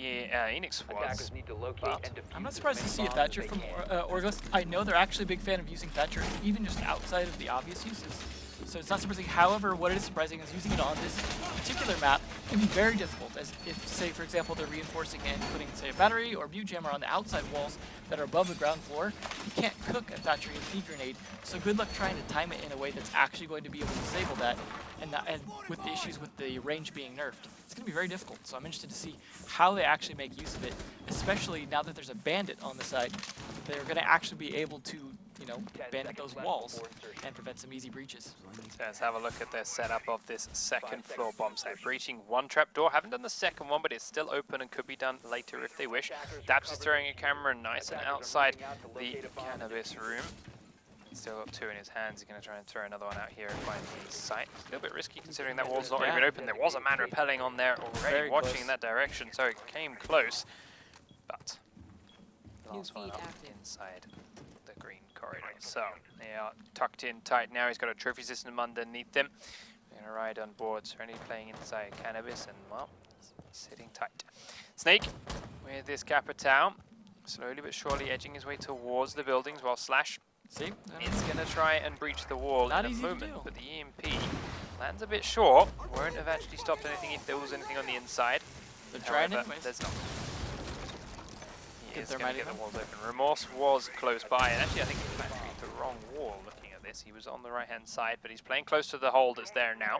Enix was. But I'm not surprised to see a Thatcher from Orgless. I know they're actually a big fan of using Thatcher, even just outside of the obvious uses. So it's not surprising. However, what is surprising is using it on this particular map can be very difficult. As if, say, for example, they're reinforcing and putting, say, a battery or a View Jammer on the outside walls that are above the ground floor, you can't cook a Thatcher EMP grenade. So good luck trying to time it in a way that's actually going to be able to disable that. And with the issues with the range being nerfed, it's going to be very difficult. So I'm interested to see how they actually make use of it, especially now that there's a bandit on the side. They're going to actually be able to, you know, bandit those walls and prevent some easy breaches. So let's have a look at their setup of this second floor bomb site. Breaching one trapdoor. Haven't done the second one, but it's still open and could be done later if they wish. Daps is throwing a camera nice and outside the cannabis room. Still got two in his hands. He's going to try and throw another one out here and find the site. It's a little bit risky considering that wall's not even open. There was a man rappelling on there already, watching in that direction, so it came close. But the last one up inside the green corridor. So they are tucked in tight now. He's got a trophy system underneath them. They're going to ride on board. Serenity playing inside cannabis, and well, sitting tight. Snake with this Capitao, slowly but surely edging his way towards the buildings while Slash is going to try and breach the wall in a moment, but the EMP lands a bit short. Won't have actually stopped anything if there was anything on the inside. They're trying anyways. There's not. He is going to get the walls open. Remorse was close by, and actually I think he might be the wrong wall looking at this. He was on the right-hand side, but he's playing close to the hole that's there now.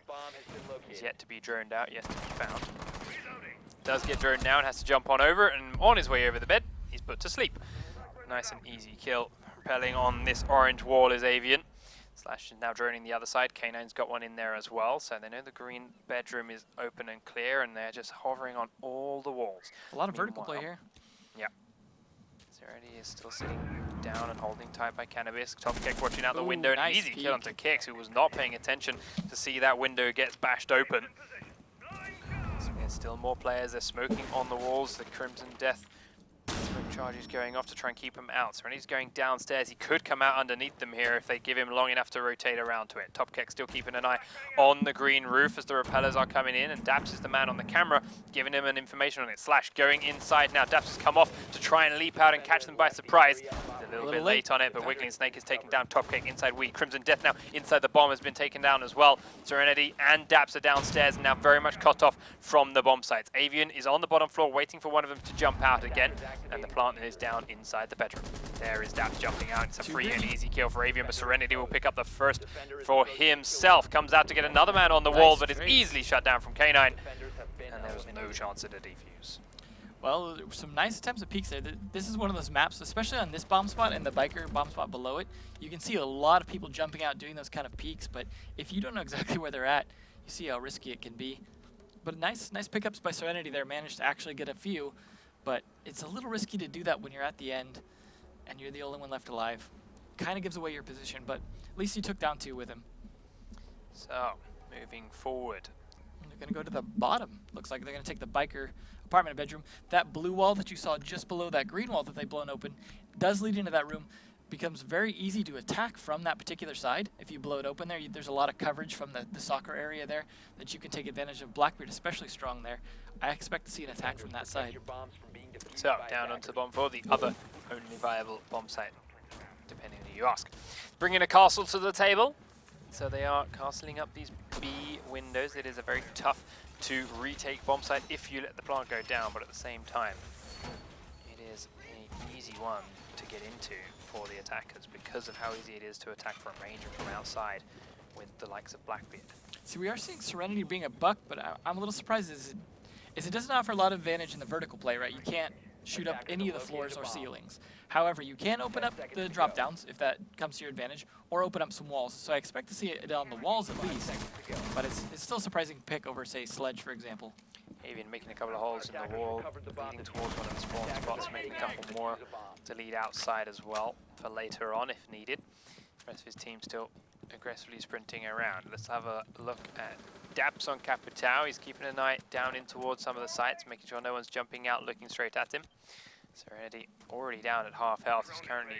He's yet to be droned out, yet to be found. Does get droned now and has to jump on over, and on his way over the bed, he's put to sleep. Nice and easy kill. Rappelling on this orange wall is Avian. Slash is now droning the other side. K9's got one in there as well, so they know the green bedroom is open and clear, and they're just hovering on all the walls. A lot of vertical play here. Yeah. Serenity is still sitting down and holding tight by Cannabis. Top Kick watching out the window. An easy kill onto Kix, who was not paying attention to see that window gets bashed open. So there's still more players. They're smoking on the walls. The Crimson Death smoke charges going off to try and keep him out. Serenity's going downstairs. He could come out underneath them here if they give him long enough to rotate around to it. Top Kick still keeping an eye on the green roof as the repellers are coming in, and Daps is the man on the camera giving him an information on it. Slash going inside now. Daps has come off to try and leap out and catch them by surprise. He's a little bit late on it, but Wiggling Snake is taking down Top Kick inside Wheat. Crimson Death now inside the bomb has been taken down as well. Serenity and Daps are downstairs and now very much cut off from the bomb sites. Avian is on the bottom floor waiting for one of them to jump out again, and the plant is down inside the bedroom. There is Daps jumping out. It's a free and easy kill for Avian, but Serenity will pick up the first for himself. Comes out to get another man on the wall, but is easily shut down from K9. And there was no chance at a defuse. Well, there were some nice attempts at peeks there. This is one of those maps, especially on this bomb spot and the biker bomb spot below it. You can see a lot of people jumping out doing those kind of peeks, but if you don't know exactly where they're at, you see how risky it can be. But nice pickups by Serenity there. Managed to actually get a few, but it's a little risky to do that when you're at the end and you're the only one left alive. Kind of gives away your position, but at least you took down 2 with him. So, moving forward. They're going to go to the bottom. Looks like they're going to take the biker apartment bedroom. That blue wall that you saw just below that green wall that they've blown open does lead into that room. Becomes very easy to attack from that particular side. If you blow it open there, there's a lot of coverage from the soccer area there that you can take advantage of. Blackbeard especially strong there. I expect to see an attack from that side. So, down onto bomb 4, the other only viable bomb site, depending on who you ask. Bringing a castle to the table. So they are castling up these B windows. It is a very tough to retake bomb site if you let the plant go down, but at the same time, it is an easy one to get into for the attackers because of how easy it is to attack from range and from outside with the likes of Blackbeard. See, we are seeing Serenity being a buck, but I'm a little surprised is it doesn't offer a lot of advantage in the vertical play, right? You can't shoot up any of the floors or ceilings. However, you can open up the drop downs if that comes to your advantage, or open up some walls. So I expect to see it on the walls at least, but it's still a surprising pick over, say, Sledge, for example. Avian making a couple of holes in the wall, leading towards one of the spawn spots, making a couple more to lead outside as well for later on if needed. The rest of his team still aggressively sprinting around. Let's have a look at Daps on Capitao. He's keeping an eye down in towards some of the sites, making sure no one's jumping out looking straight at him. Serenity already down at half health. He's currently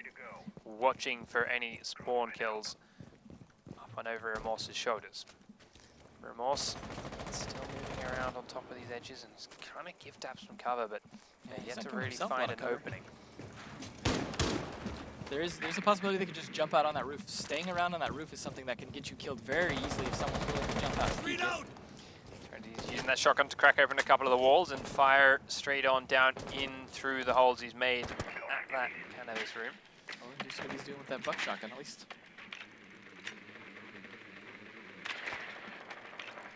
watching for any spawn kills up and over Remorse's shoulders. Remorse still moving around on top of these edges and just kind of give Daps some cover, but Yeah, yet he's to not giving really himself a find lot of an cover. opening. There's a possibility they could just jump out on that roof. Staying around on that roof is something that can get you killed very easily if someone's willing to jump out. He's using that shotgun to crack open a couple of the walls and fire straight on down in through the holes he's made at that cannabis room. Well, just what he's doing with that buck shotgun, at least.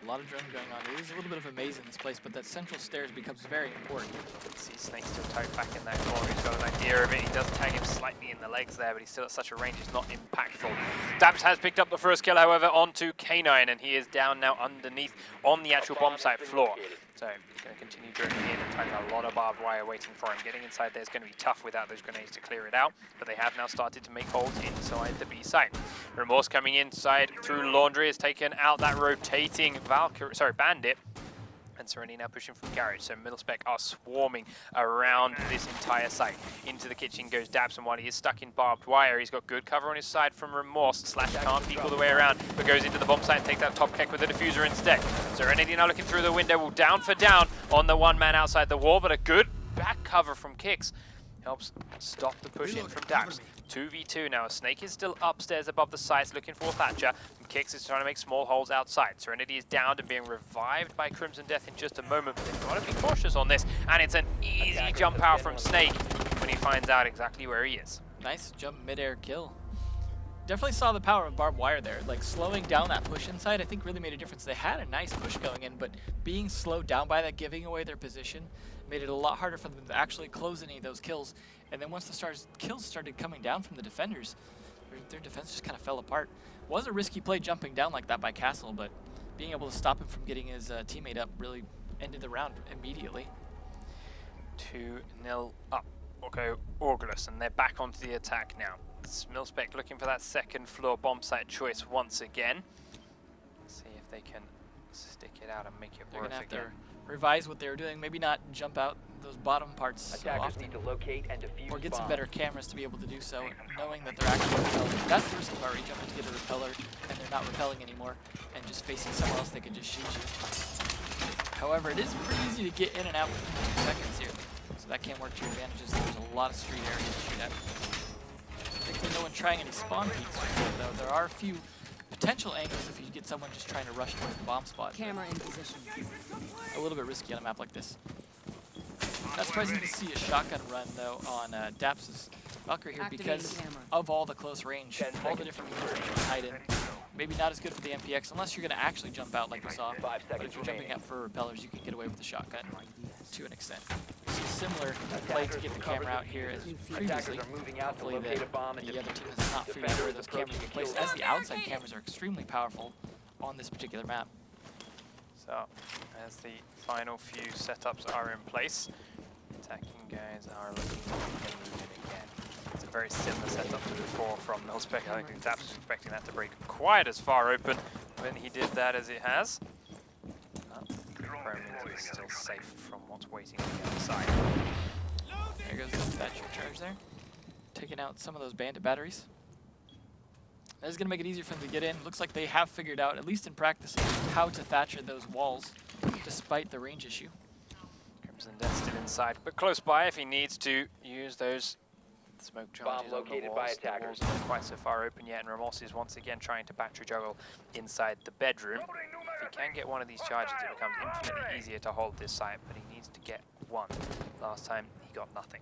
A lot of drone going on. It is a little bit of a maze in this place, but that central stairs becomes very important. See Snake still tight back in that corner. He's got an idea of it. He does tag him slightly in the legs there, but he's still at such a range it's not impactful. Daps has picked up the first kill, however, onto K9, and he is down now underneath on the actual bomb site floor. So he's going to continue droning in. In fact, a lot of barbed wire waiting for him. Getting inside there is going to be tough without those grenades to clear it out, but they have now started to make holes inside the B site. Remorse coming inside through Laundry has taken out that rotating Bandit. And Serenity now pushing from garage, so MiLSPEC are swarming around this entire site. Into the kitchen goes Daps, and while he is stuck in barbed wire, he's got good cover on his side from Remorse. Slash can't peek all the way around, but goes into the bomb site and takes that top kick with the diffuser instead. Serenity now looking through the window, will down for down on the one man outside the wall, but a good back cover from Kicks helps stop the push in from Daps. 2v2 now. Snake is still upstairs above the sites looking for Thatcher. And Kicks is trying to make small holes outside. Serenity is downed and being revived by Crimson Death in just a moment, but they've got to be cautious on this. And it's an easy jump out from Snake when he finds out exactly where he is. Nice jump mid-air kill. Definitely saw the power of barbed wire there. Like slowing down that push inside, I think really made a difference. They had a nice push going in, but being slowed down by that, giving away their position, made it a lot harder for them to actually close any of those kills. And then once the kills started coming down from the defenders, their defense just kind of fell apart. Was a risky play jumping down like that by Castle, but being able to stop him from getting his teammate up really ended the round immediately. 2-0 up. Okay, Orgless, and they're back onto the attack now. MiLSPEC looking for that second floor bomb site choice once again. See if they can stick it out and make it They're work gonna have again. to revise what they were doing. Maybe not jump out those bottom parts so often, need to locate and defuse or get some bomb. better cameras to be able to do so, knowing that they're actually repelling. That's the risky part, where you jump in to get a repeller and they're not repelling anymore, and just facing someone else they can just shoot you. However, it is pretty easy to get in and out within 2 seconds here, so that can work to your advantages. There's a lot of street area to shoot at. Thankfully, no one trying any spawn peeks right here, though. There are a few potential angles if you get someone just trying to rush towards the bomb spot. Camera in position. A little bit risky on a map like this. Not surprising to see a shotgun run, though, on Daps' Valkyrie here because camera. of all the close range, all the different moves that you can hide in. Maybe not as good for the MPX unless you're going to actually jump out like we saw. But if you're jumping out for repellers, you can get away with the shotgun to an extent. We see a similar play to get the camera out here as previously. Attackers are moving out to Hopefully locate a bomb and the other team has not figured out where those cameras are placed, as the outside cameras are extremely powerful on this particular map. So, as the final few setups are in place, attacking guys are looking to move in again. It's a very similar setup to before from MiLSPEC. I don't think Daps was expecting that to break quite as far open when he did that as it has. Pro means it's still safe from what's waiting on the other side. There goes the Thatcher charge there. Taking out some of those bandit batteries. That is going to make it easier for them to get in. Looks like they have figured out, at least in practice, how to Thatcher those walls, despite the range issue. Crimson Death still inside, but close by if he needs to use those smoke charges on the walls. The walls are not quite so far open yet, and Remorse is once again trying to battery juggle inside the bedroom. If he can get one of these charges, it becomes infinitely easier to hold this site, but he needs to get one. Last time, he got nothing.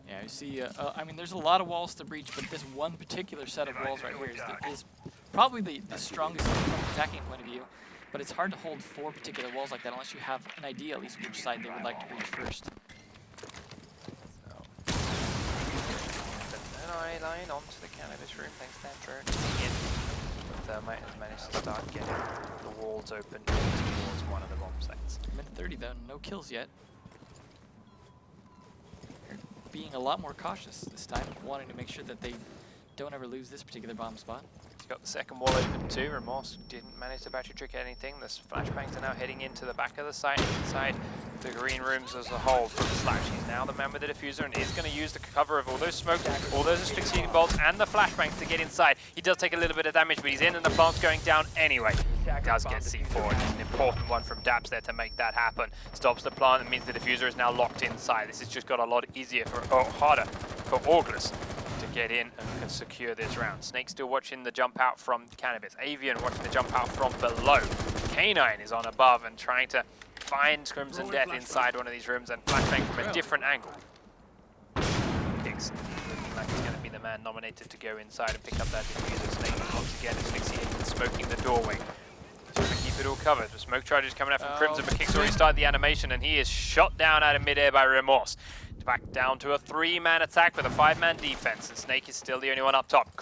Yeah, you see, I mean, there's a lot of walls to breach, but this one particular set of walls right here is probably the strongest from an attacking point of view. But it's hard to hold 4 particular walls like that unless you have an idea at least which side they would like to breach first. So, an eye line onto the cannabis room, thanks to that drone in. Thermite has managed to start getting the walls open towards one of the bomb sites. Mid-30 though, no kills yet. They're being a lot more cautious this time, wanting to make sure that they don't ever lose this particular bomb spot. He's got the second wall open too. Remorse didn't manage to battery trick anything. The flashbangs are now heading into the back of the site inside the green rooms as a whole from Slash. He's now the man with the diffuser and is going to use the cover of all those smokes, all those asphyxiating bolts, and the flashbangs to get inside. He does take a little bit of damage, but he's in and the plant's going down anyway. Does get C4, and an important one from Daps there to make that happen. Stops the plant, and means the diffuser is now locked inside. This has just got a lot easier, harder for Orgless to get in and can secure this round. Snake still watching the jump out from Cannabis. Avian watching the jump out from below. K9 is on above and trying to find Crimson Death inside one of these rooms and flashbang from a different angle. Higgs looking like he's going to be the man nominated to go inside and pick up that diffuser. Snake once again asphyxiating and smoking the doorway. He's trying to keep it all covered. The smoke charges coming out from Crimson, but Kick's already started the animation and he is shot down out of midair by Remorse. Back down to a 3-man attack with a 5-man defense, and Snake is still the only one up top.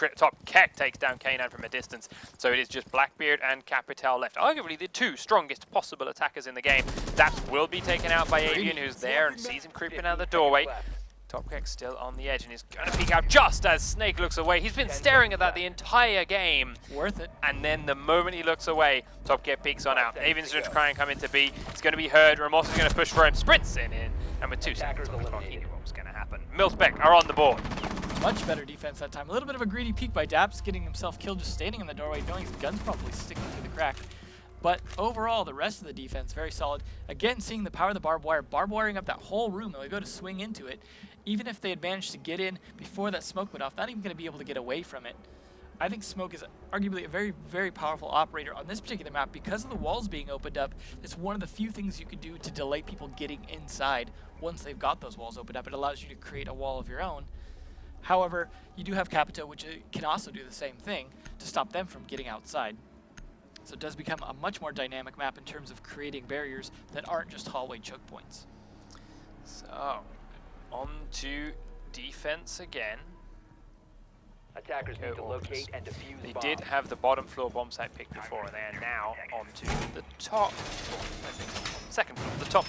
Keck takes down K9 from a distance, so it is just Blackbeard and Capital left. Arguably the two strongest possible attackers in the game. That will be taken out by Avian, who's there and sees him creeping out the doorway. Keck still on the edge and is going to peek out just as Snake looks away. He's been staring at that the entire game. Worth it. And then the moment he looks away, Keck peeks on out. Avian's going to try and come into B. It's going to be heard. Remorse is going to push for him. Sprints in. And with 2 seconds on the clock, he knew what was going to happen. MiLSPEC are on the board. Much better defense that time. A little bit of a greedy peek by Daps, getting himself killed just standing in the doorway, knowing his gun's probably sticking through the crack. But overall, the rest of the defense, very solid. Again, seeing the power of the barbed wiring up that whole room, and we go to swing into it. Even if they had managed to get in before that smoke went off, not even going to be able to get away from it. I think smoke is arguably a very, very powerful operator on this particular map. Because of the walls being opened up, it's one of the few things you can do to delay people getting inside once they've got those walls opened up. It allows you to create a wall of your own. However, you do have Capito, which can also do the same thing to stop them from getting outside. So it does become a much more dynamic map in terms of creating barriers that aren't just hallway choke points. So, on to defense again. Attackers need to locate and defuse They bombs. did have the bottom floor bomb site picked before, and they are now onto the top floor, I think. Second floor, the top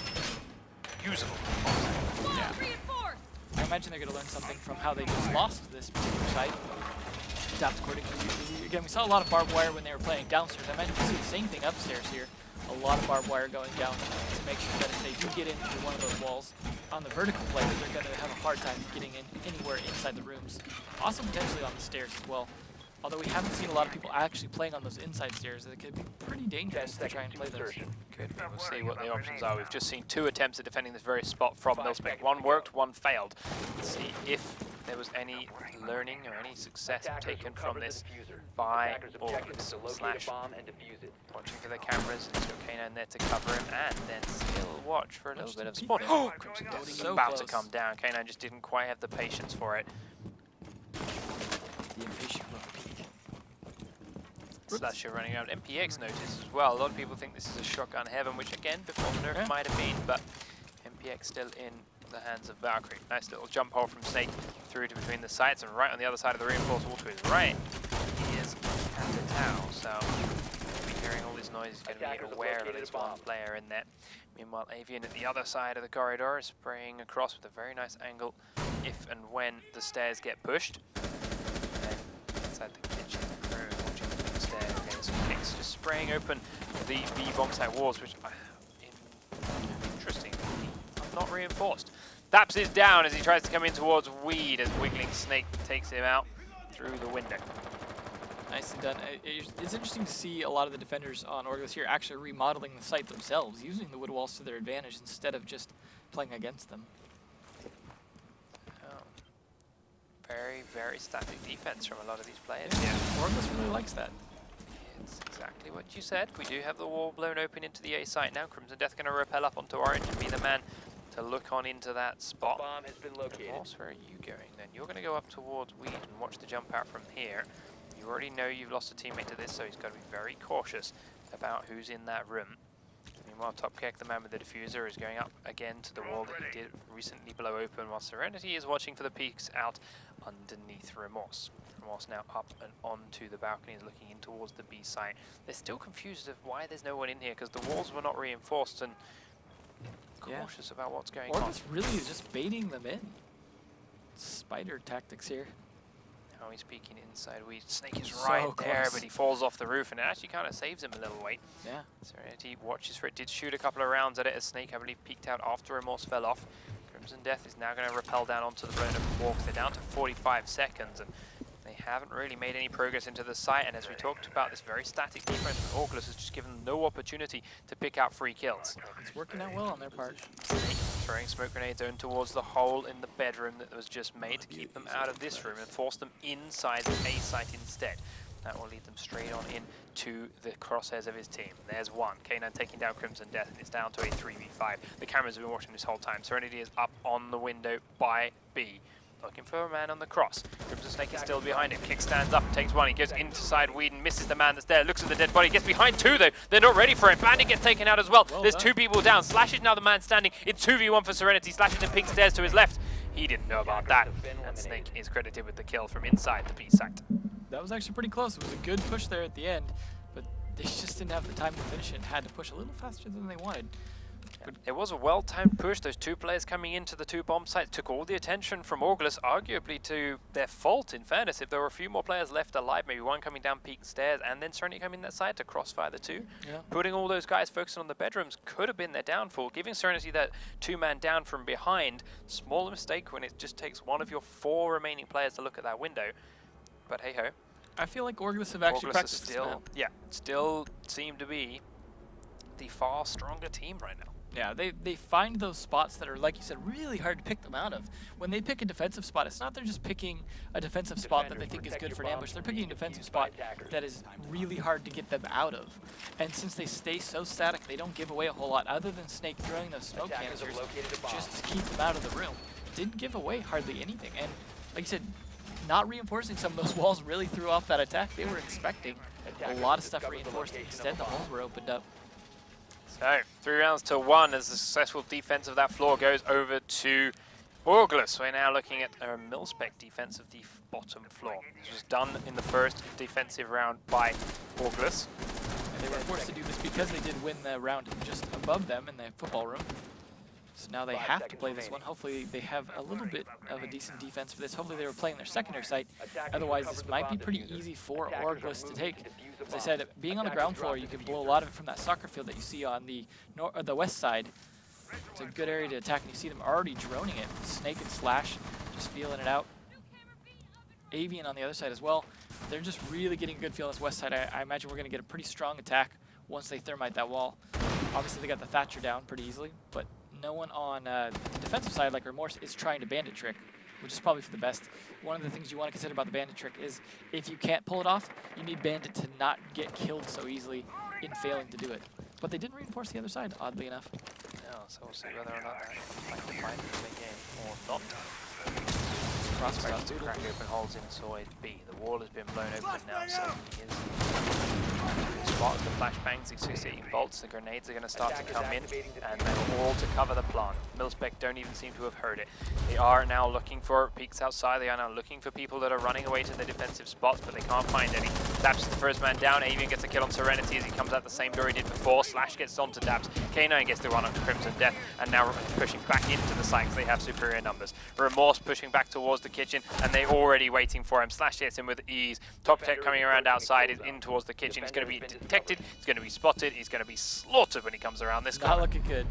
usable bomb site. Yeah. I imagine they're going to learn something from how they just lost this particular site. Daps according to again, we saw a lot of barbed wire when they were playing downstairs. I imagine we see the same thing upstairs here. A lot of barbed wire going down to make sure that if they do get into one of those walls on the vertical play, that they're going to have a hard time getting in anywhere inside the rooms. Also potentially on the stairs as well. Although we haven't seen a lot of people actually playing on those inside stairs, it could be pretty dangerous to try and play those. Good, we'll see what the options are. We've just seen 2 attempts at defending this very spot from MiLSPEC. One worked, one failed. Let's see if there was any learning or any success taken from this by Orgless. Slash watching for the cameras, and so K9 there to cover him, and then still watch for a little bit of spawn. Oh, Crimson Death is about to come down. K9 just didn't quite have the patience for it. The impatient will peek. Slash are running around. MPX notice as well. A lot of people think this is a shotgun heaven, which again, before the nerf might have been, but MPX still in the hands of Valkyrie. Nice little jump hole from Snake through to between the sites, and right on the other side of the reinforced wall to his right, he is at the tower. So he'll be hearing all this noise. He's going to be aware of at least one player in there. Meanwhile, Avian at the other side of the corridor is spraying across with a very nice angle if and when the stairs get pushed. And inside the kitchen room, watching the stairs, okay, so Kicks just spraying open the bomb site walls, which interesting, not reinforced. Daps is down as he tries to come in towards Weed as Wiggling Snake takes him out through the window. Nicely done. It's interesting to see a lot of the defenders on Orgless here actually remodeling the site themselves, using the wood walls to their advantage instead of just playing against them. Oh. Very, very static defense from a lot of these players. Yeah, Orgless really likes that. It's exactly what you said. We do have the wall blown open into the A site now. Crimson Death going to rappel up onto Orange and be the man to look on into that spot. Bomb has been located. Remorse, where are you going then? You're going to go up towards Weed and watch the jump out from here. You already know you've lost a teammate to this, so he's got to be very cautious about who's in that room. Meanwhile, Keck, the man with the diffuser, is going up again to the wall that he did recently blow open, while Serenity is watching for the peaks out underneath Remorse. Remorse now up and onto the balcony, looking in towards the B site. They're still confused of why there's no one in here, because the walls were not reinforced, and cautious about what's going on. Orgless really is just baiting them in. Spider tactics here. Oh, he's peeking inside. Snake is So right there, close. but he falls off the roof, and it actually kind of saves him a little weight. Yeah. Serenity watches for it. Did shoot a couple of rounds at it as Snake, I believe, peeked out after Remorse fell off. Crimson Death is now going to rappel down onto the blown open walk. They're down to 45 seconds, and they haven't really made any progress into the site. And as we talked about, this very static defense from Orgless has just given them no opportunity to pick out free kills. It's working out well on their part. Snake throwing smoke grenades in towards the hole in the bedroom that was just made to keep them out of this room and force them inside the A site instead. That will lead them straight on in to the crosshairs of his team. There's one. K9 taking down Crimson Death, and it's down to a 3v5. The cameras have been watching this whole time. Serenity is up on the window by B. Looking for a man on the cross. Crimson Snake is still behind him. Kick stands up, takes one. He goes inside Whedon, misses the man that's there, looks at the dead body, gets behind two though. They're not ready for it. Bandit gets taken out as well. There's two people down. Slash is now the man standing. It's 2v1 for Serenity. Slash is in pink stairs to his left. He didn't know about that. And Snake is credited with the kill from inside the B site. That was actually pretty close. It was a good push there at the end, but they just didn't have the time to finish it and had to push a little faster than they wanted. But it was a well-timed push. Those two players coming into the two bomb sites took all the attention from Orgless, arguably to their fault, in fairness. If there were a few more players left alive, maybe one coming down peak stairs and then Serenity coming that side to crossfire the two, putting all those guys focusing on the bedrooms could have been their downfall. Giving Serenity that two-man down from behind, small mistake when it just takes one of your 4 remaining players to look at that window. But hey-ho. I feel like Orgless have actually practiced this map. Still seem to be the far stronger team right now. Yeah, they find those spots that are, like you said, really hard to pick them out of. When they pick a defensive spot, it's not they're just picking a defensive spot that they think is good for an ambush. They're picking a defensive spot that is really hard to get them out of. And since they stay so static, they don't give away a whole lot, other than Snake throwing those smoke canisters just to keep them out of the room. Didn't give away hardly anything. And like you said, not reinforcing some of those walls really threw off that attack. They were expecting a lot of stuff reinforced, and instead the holes were opened up. So, 3 rounds to 1 as the successful defense of that floor goes over to Orgless. We're now looking at a MiLSPEC defense of the bottom floor. This was done in the first defensive round by Orgless. And they were forced to do this because they did win the round just above them in the football room. So now they have to play this one. Hopefully they have a little bit of a decent defense for this. Hopefully they were playing their secondary site. Otherwise this might be pretty easy for Orgless to take. As I said, being on the ground floor, you can blow a lot of it from that soccer field that you see on the west side. It's a good area to attack, and you see them already droning it. Snake and Slash just feeling it out. Avian on the other side as well. They're just really getting a good feel on this west side. I imagine we're going to get a pretty strong attack once they thermite that wall. Obviously they got the Thatcher down pretty easily, but no one on the defensive side like Remorse is trying to bandit trick, which is probably for the best. One of the things you want to consider about the bandit trick is if you can't pull it off, you need bandit to not get killed so easily in failing to do it. But they didn't reinforce the other side, oddly enough. Yeah, so we'll see whether or not that might define the game or not. Crossfire to crack open holes inside B. The wall has been blown open now, so he is spot the flashbangs, the succeeding bolts, the grenades are going to start to come in, and they're all to cover the plant. MiLSPEC don't even seem to have heard it. They are now looking for peeks outside, they are now looking for people that are running away to the defensive spots, but they can't find any. Daps is the first man down, Avian gets a kill on Serenity as he comes out the same door he did before. Slash gets onto Daps, K9 gets the run onto Crimson Death, and now pushing back into the site because they have superior numbers. Remorse pushing back towards the kitchen, and they're already waiting for him. Slash hits him with ease. Top Tech coming around outside is in towards the kitchen. He's going to be detected, he's going to be spotted, he's going to be slaughtered when he comes around this corner. Not looking good.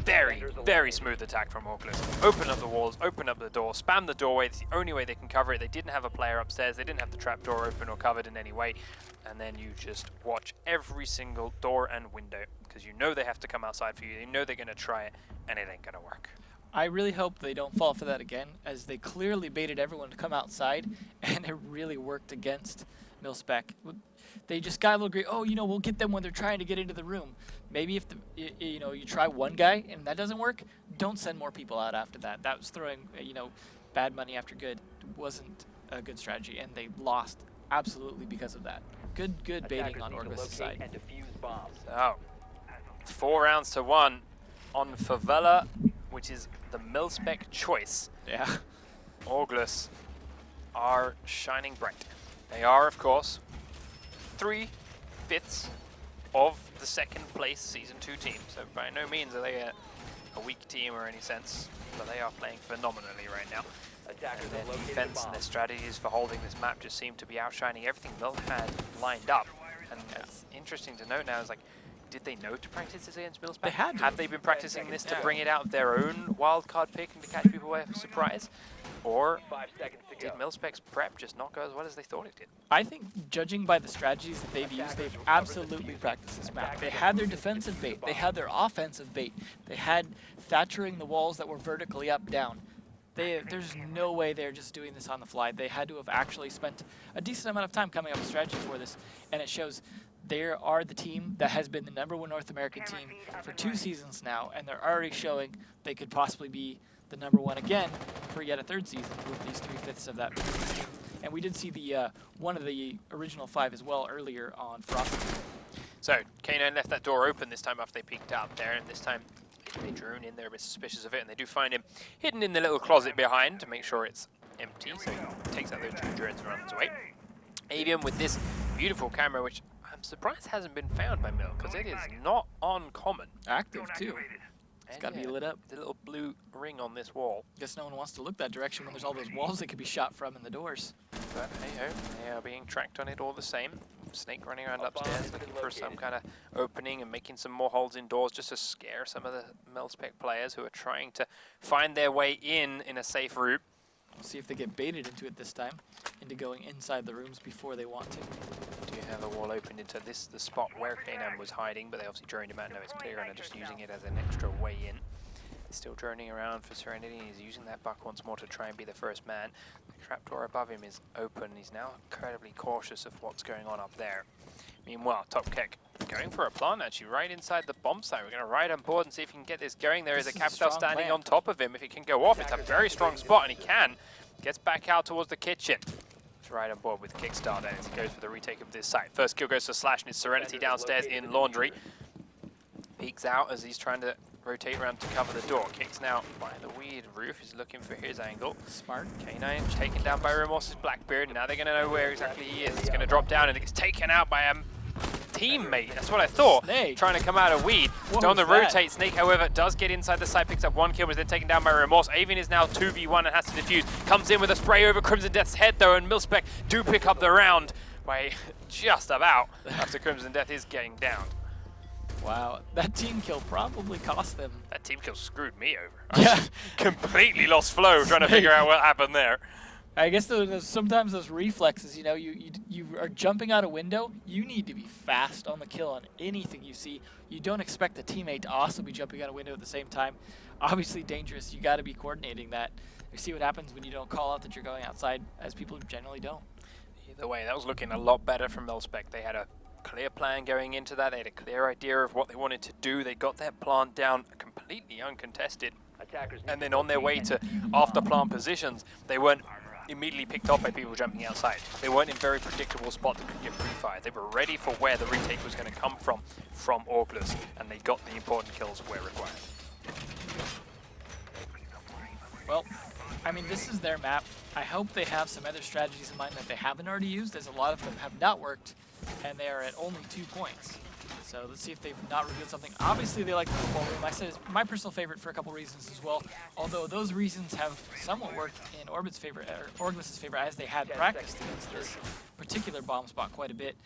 Very, very smooth attack from Orgless. Open up the walls, open up the door, spam the doorway. It's the only way they can cover it. They didn't have a player upstairs. They didn't have the trap door open or covered in any way. And then you just watch every single door and window because you know they have to come outside for you. You know they're going to try it, and it ain't going to work. I really hope they don't fall for that again, as they clearly baited everyone to come outside, and it really worked against MiLSPEC. They just got a little great, oh, you know, we'll get them when they're trying to get into the room. Maybe if you try one guy and that doesn't work, don't send more people out after that. That was throwing, bad money after good. It wasn't a good strategy, and they lost absolutely because of that. Good baiting on Orgless' side. So, 4 rounds to 1 on Favela, which is the MiLSPEC choice. Yeah. Orgless are shining bright. They are, of course, 3/5 of the second place Season 2 team. So by no means are they a a weak team or any sense, but they are playing phenomenally right now. Attackers And their have located the defense and bomb. their strategies for holding this map just seem to be outshining everything Mil had lined up. And it's interesting to note now is like, did they know to practice this against MiLSPEC? They had to. Have they been practicing this to Yeah. bring it out of their own wildcard pick and to catch people by surprise? Or 5 seconds to did go. MiLSPEC's prep just not go as well as they thought it did? I think, judging by the strategies that they've used, they've absolutely practiced this map. They had their defensive bait, they had their offensive bait, they had Thatchering the walls that were vertically up, down. There's no way they're just doing this on the fly. They had to have actually spent a decent amount of time coming up with strategy for this, and it shows they are the team that has been the #1 North American team for 2 seasons now, and they're already showing they could possibly be the #1 again for yet a 3rd season with these 3/5 of that previous team. And we did see the one of the original 5 as well earlier on Frost. So, K9 left that door open this time after they peeked out there, and this time they drone in there a bit suspicious of it, and they do find him hidden in the little closet behind to make sure it's empty, so he takes out those 2 drones and runs away. Avian with this beautiful camera, which I'm surprised hasn't been found by Mil, because it is not uncommon. Active too. It's And got to be yeah, lit up. the little blue ring on this wall. Guess no one wants to look that direction when there's all those walls that could be shot from in the doors. But hey ho, they are being tracked on it all the same. Snake running around upstairs looking for some kind of opening and making some more holes indoors just to scare some of the MiLSPEC players who are trying to find their way in a safe route. See if they get baited into it this time, into going inside the rooms before they want to. Do you have a wall opened into the spot where K9 was hiding, but they obviously droned him out, no it's clear, and are just using it as an extra way in. Still droning around for Serenity, and he's using that buck once more to try and be the first man. The trapdoor above him is open, he's now incredibly cautious of what's going on up there. Meanwhile, Top Keck going for a plant actually right inside the bomb site. We're going to ride on board and see if he can get this going. There is a Capital standing plan. on top of him. If he can go off, it's a very strong spot, and he can. Gets back out towards the kitchen. He's right on board with Kickstarter as he goes for the retake of this site. First kill goes to Slash, and it's Serenity downstairs in Laundry. Peeks out as he's trying to rotate around to cover the door. Kicks now by the weird roof. He's looking for his angle. Smart. K9 taken down by Remorse's Blackbeard. Now they're going to know where exactly he is. He's going to drop down and it gets taken out by a teammate. That's what I thought. Snake. Trying to come out of weed. What On the was that? rotate, Snake, however, does get inside the site, picks up 1 kill, was then taken down by Remorse. Avian is now 2v1 and has to defuse. Comes in with a spray over Crimson Death's head though, and MiLSPEC do pick up the round by just about after Crimson Death is getting down. Wow, that team kill probably cost them. That team kill screwed me over. Yeah. I completely lost flow trying to figure out what happened there. I guess sometimes those reflexes, you know, you are jumping out a window, you need to be fast on the kill on anything you see. You don't expect a teammate to also be jumping out a window at the same time. Obviously dangerous, you got to be coordinating that. You see what happens when you don't call out that you're going outside, as people generally don't. Either way, that was looking a lot better from MiLSPEC. They had a clear plan going into that. They had a clear idea of what they wanted to do. They got their plant down completely uncontested. Attackers And then on their way to after plant positions, they weren't immediately picked up by people jumping outside. They weren't in very predictable spots that could get pre-fired. They were ready for where the retake was going to come from Orgless, and they got the important kills where required. Well, I mean, this is their map. I hope they have some other strategies in mind that they haven't already used, as a lot of them have not worked, and they are at only 2 points. So let's see if they've not revealed something. Obviously, they like the football room. I said it's my personal favorite for a couple reasons as well. Although those reasons have somewhat worked in Orbit's favor, or Orgless's favor, as they had practiced against this particular bomb spot quite a bit.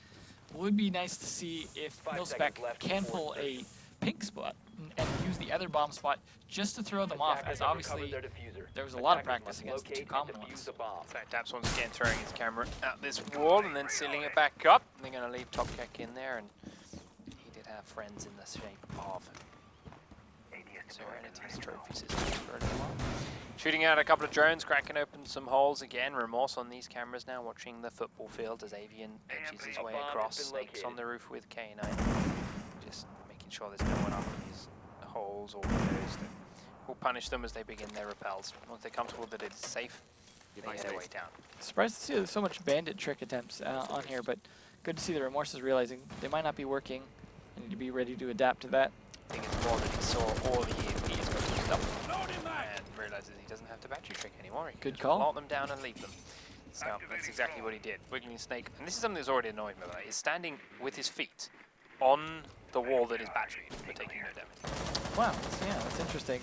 Would be nice to see if MiLSPEC can pull a pink spot and use the other bomb spot just to throw them off, as obviously there was a lot of practice against the 2 common ones. In fact, Daps once again throwing his camera at this wall and then sealing it back up. They're going to leave Top Keck in there, and he did have friends in the shape of Serenity's trophy system for a little while. Shooting out a couple of drones, cracking open some holes again. Remorse on these cameras now, watching the football field as Avian edges his way across. Snakes on the roof with K9. Just making sure there's no one up in these holes or windows that will punish them as they begin their repels. Once they're comfortable that it's safe, they make their way down. Surprised to see there's so much bandit trick attempts on here, but good to see the Remorse is realizing they might not be working. They need to be ready to adapt to that. I think it's more that he saw all the EMPs got used up and realizes he doesn't have to battery trick anymore. He can Good just call. lock them down and leave them. So that's exactly what he did. Wiggling Snake, and this is something that's already annoyed me about it, is standing with his feet on the wall that is battery, but taking no damage. Wow, that's interesting.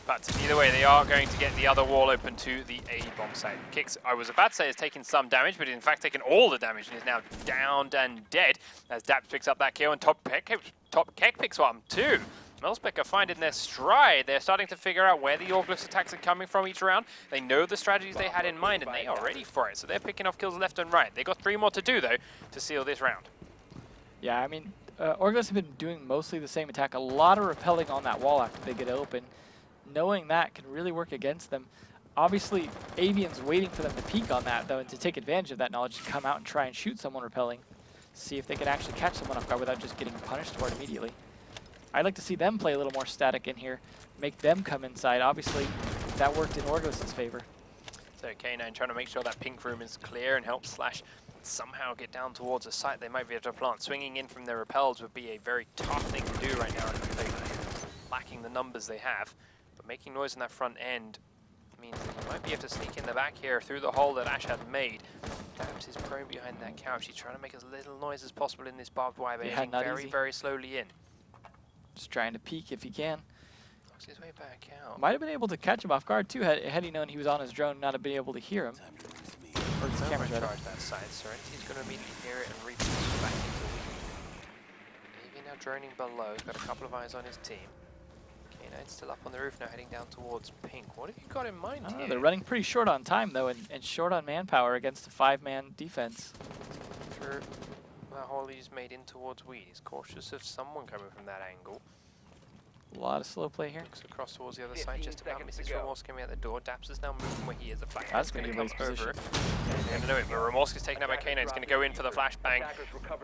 But either way, they are going to get the other wall open to the A bomb site. Kicks, I was about to say, has taken some damage, but in fact taken all the damage and is now downed and dead as Daps picks up that kill and Top Keck picks one too. MiLSPEC are finding their stride. They're starting to figure out where the Orgless attacks are coming from each round. They know the strategies they had in mind and they are ready for it. So they're picking off kills left and right. They got 3 more to do though to seal this round. Yeah, I mean, Orgless have been doing mostly the same attack. A lot of repelling on that wall after they get open. Knowing that can really work against them. Obviously, Avian's waiting for them to peek on that, though, and to take advantage of that knowledge to come out and try and shoot someone repelling. See if they can actually catch someone off guard without just getting punished for it immediately. I'd like to see them play a little more static in here, make them come inside. Obviously, that worked in Orgless's favor. So K9 trying to make sure that pink room is clear and help Slash somehow get down towards a site they might be able to plant. Swinging in from their repels would be a very tough thing to do right now, and they're lacking the numbers they have. But making noise in that front end means that you might be able to sneak in the back here through the hole that Ash had made. Daps is prone behind that couch. He's trying to make as little noise as possible in this barbed wire, but heading very, very slowly in. Just trying to peek if he can. Knocks his way back out. Might have been able to catch him off guard too, had he known he was on his drone, not have been able to hear him. Or his camera's ready. Charge that side. Serenity's going to immediately hear it and reposition back into it. Avy now droning below. He's got a couple of eyes on his team. K9's still up on the roof now, heading down towards pink. What have you got in mind here? They're running pretty short on time though, and short on manpower against a 5-man defense. Through that hole he's made in towards weed. He's cautious of someone coming from that angle. A lot of slow play here. Looks across towards the other side, just about misses Remorse coming out the door. Daps is now moving where he is. The flash That's going to gonna come be his over. position. He's going to know it, but Remorse is taken out by K9. He's going to go in for the flashbang.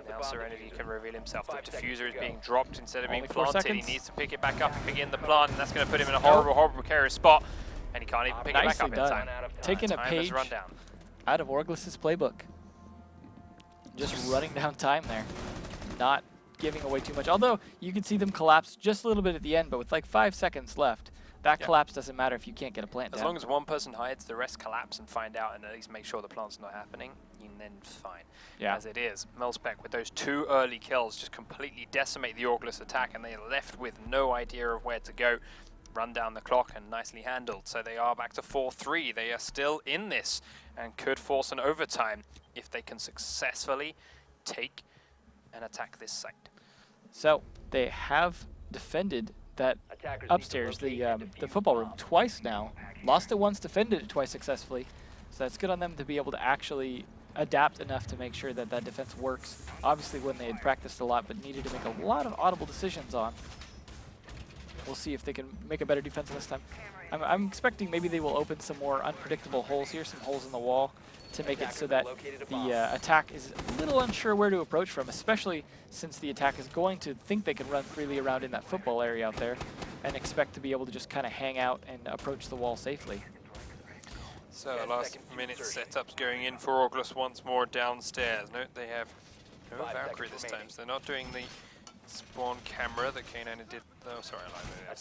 Now Serenity can reveal himself. The diffuser is being dropped instead of being Only 4 planted. seconds. He needs to pick it back up and begin the plant, and that's going to put him in a horrible, horrible precarious spot. And he can't even pick it back up in time. Taking a Time has page run down. out of Orgless's playbook. Just running down time there. Not giving away too much. Although you can see them collapse just a little bit at the end, but with like 5 seconds left, that collapse doesn't matter if you can't get a plant down. As long as one person hides, the rest collapse and find out and at least make sure the plant's not happening, and then fine. Yeah. As it is, MiLSPEC with those 2 early kills just completely decimate the Orgless attack, and they are left with no idea of where to go. Run down the clock and nicely handled. So they are back to 4-3. They are still in this and could force an overtime if they can successfully take and attack this site. So they have defended that upstairs, the football room, twice now. Lost it once, defended it twice successfully. So that's good on them to be able to actually adapt enough to make sure that that defense works. Obviously when they had practiced a lot but needed to make a lot of audible decisions on. We'll see if they can make a better defense this time. I'm expecting maybe they will open some more unpredictable holes here, some holes in the wall, to make it so that the attack is a little unsure where to approach from, especially since the attack is going to think they can run freely around in that football area out there and expect to be able to just kind of hang out and approach the wall safely. So last minute setups going in for Orgless once more downstairs. Note they have no Valkyrie this time, so they're not doing the spawn camera that K9 did. Oh, sorry, I lied.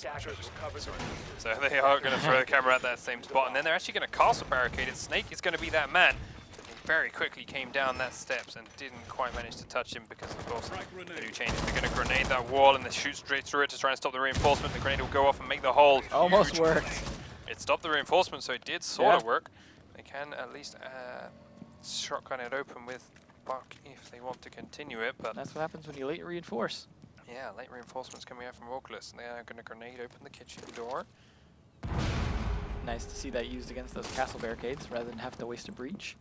So they are going to throw the camera at that same spot, and then they're actually going to castle barricade it. Snake is going to be that man. He very quickly came down that steps and didn't quite manage to touch him because, of course, the new changes. They're going to grenade that wall and they shoot straight through it to try and stop the reinforcement. The grenade will go off and make the hole Almost huge. worked. It stopped the reinforcement, so it did sort of work. They can at least shotgun it open with Buck if they want to continue it, but That's what happens when you late reinforce. yeah, late reinforcements coming out from Orgless, and they are going to grenade open the kitchen door. Nice to see that used against those castle barricades rather than have to waste a breach.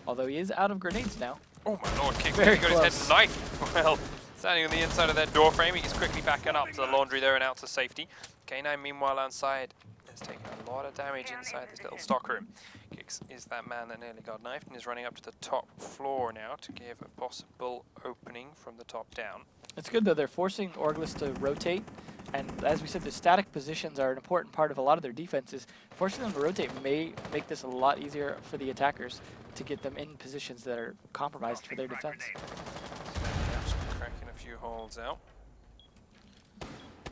Although he is out of grenades now. Oh my lord, kick! Very He got his head knifed. Well, standing on the inside of that door frame, he's quickly backing up to the laundry there and out to safety. K9 meanwhile outside has taken a lot of damage inside this little stockroom. Kicks is that man that nearly got knifed and is running up to the top floor now to give a possible opening from the top down. It's good though, they're forcing Orgless to rotate, and as we said, the static positions are an important part of a lot of their defenses. Forcing them to rotate may make this a lot easier for the attackers to get them in positions that are compromised for their defense. Cracking a few holes out.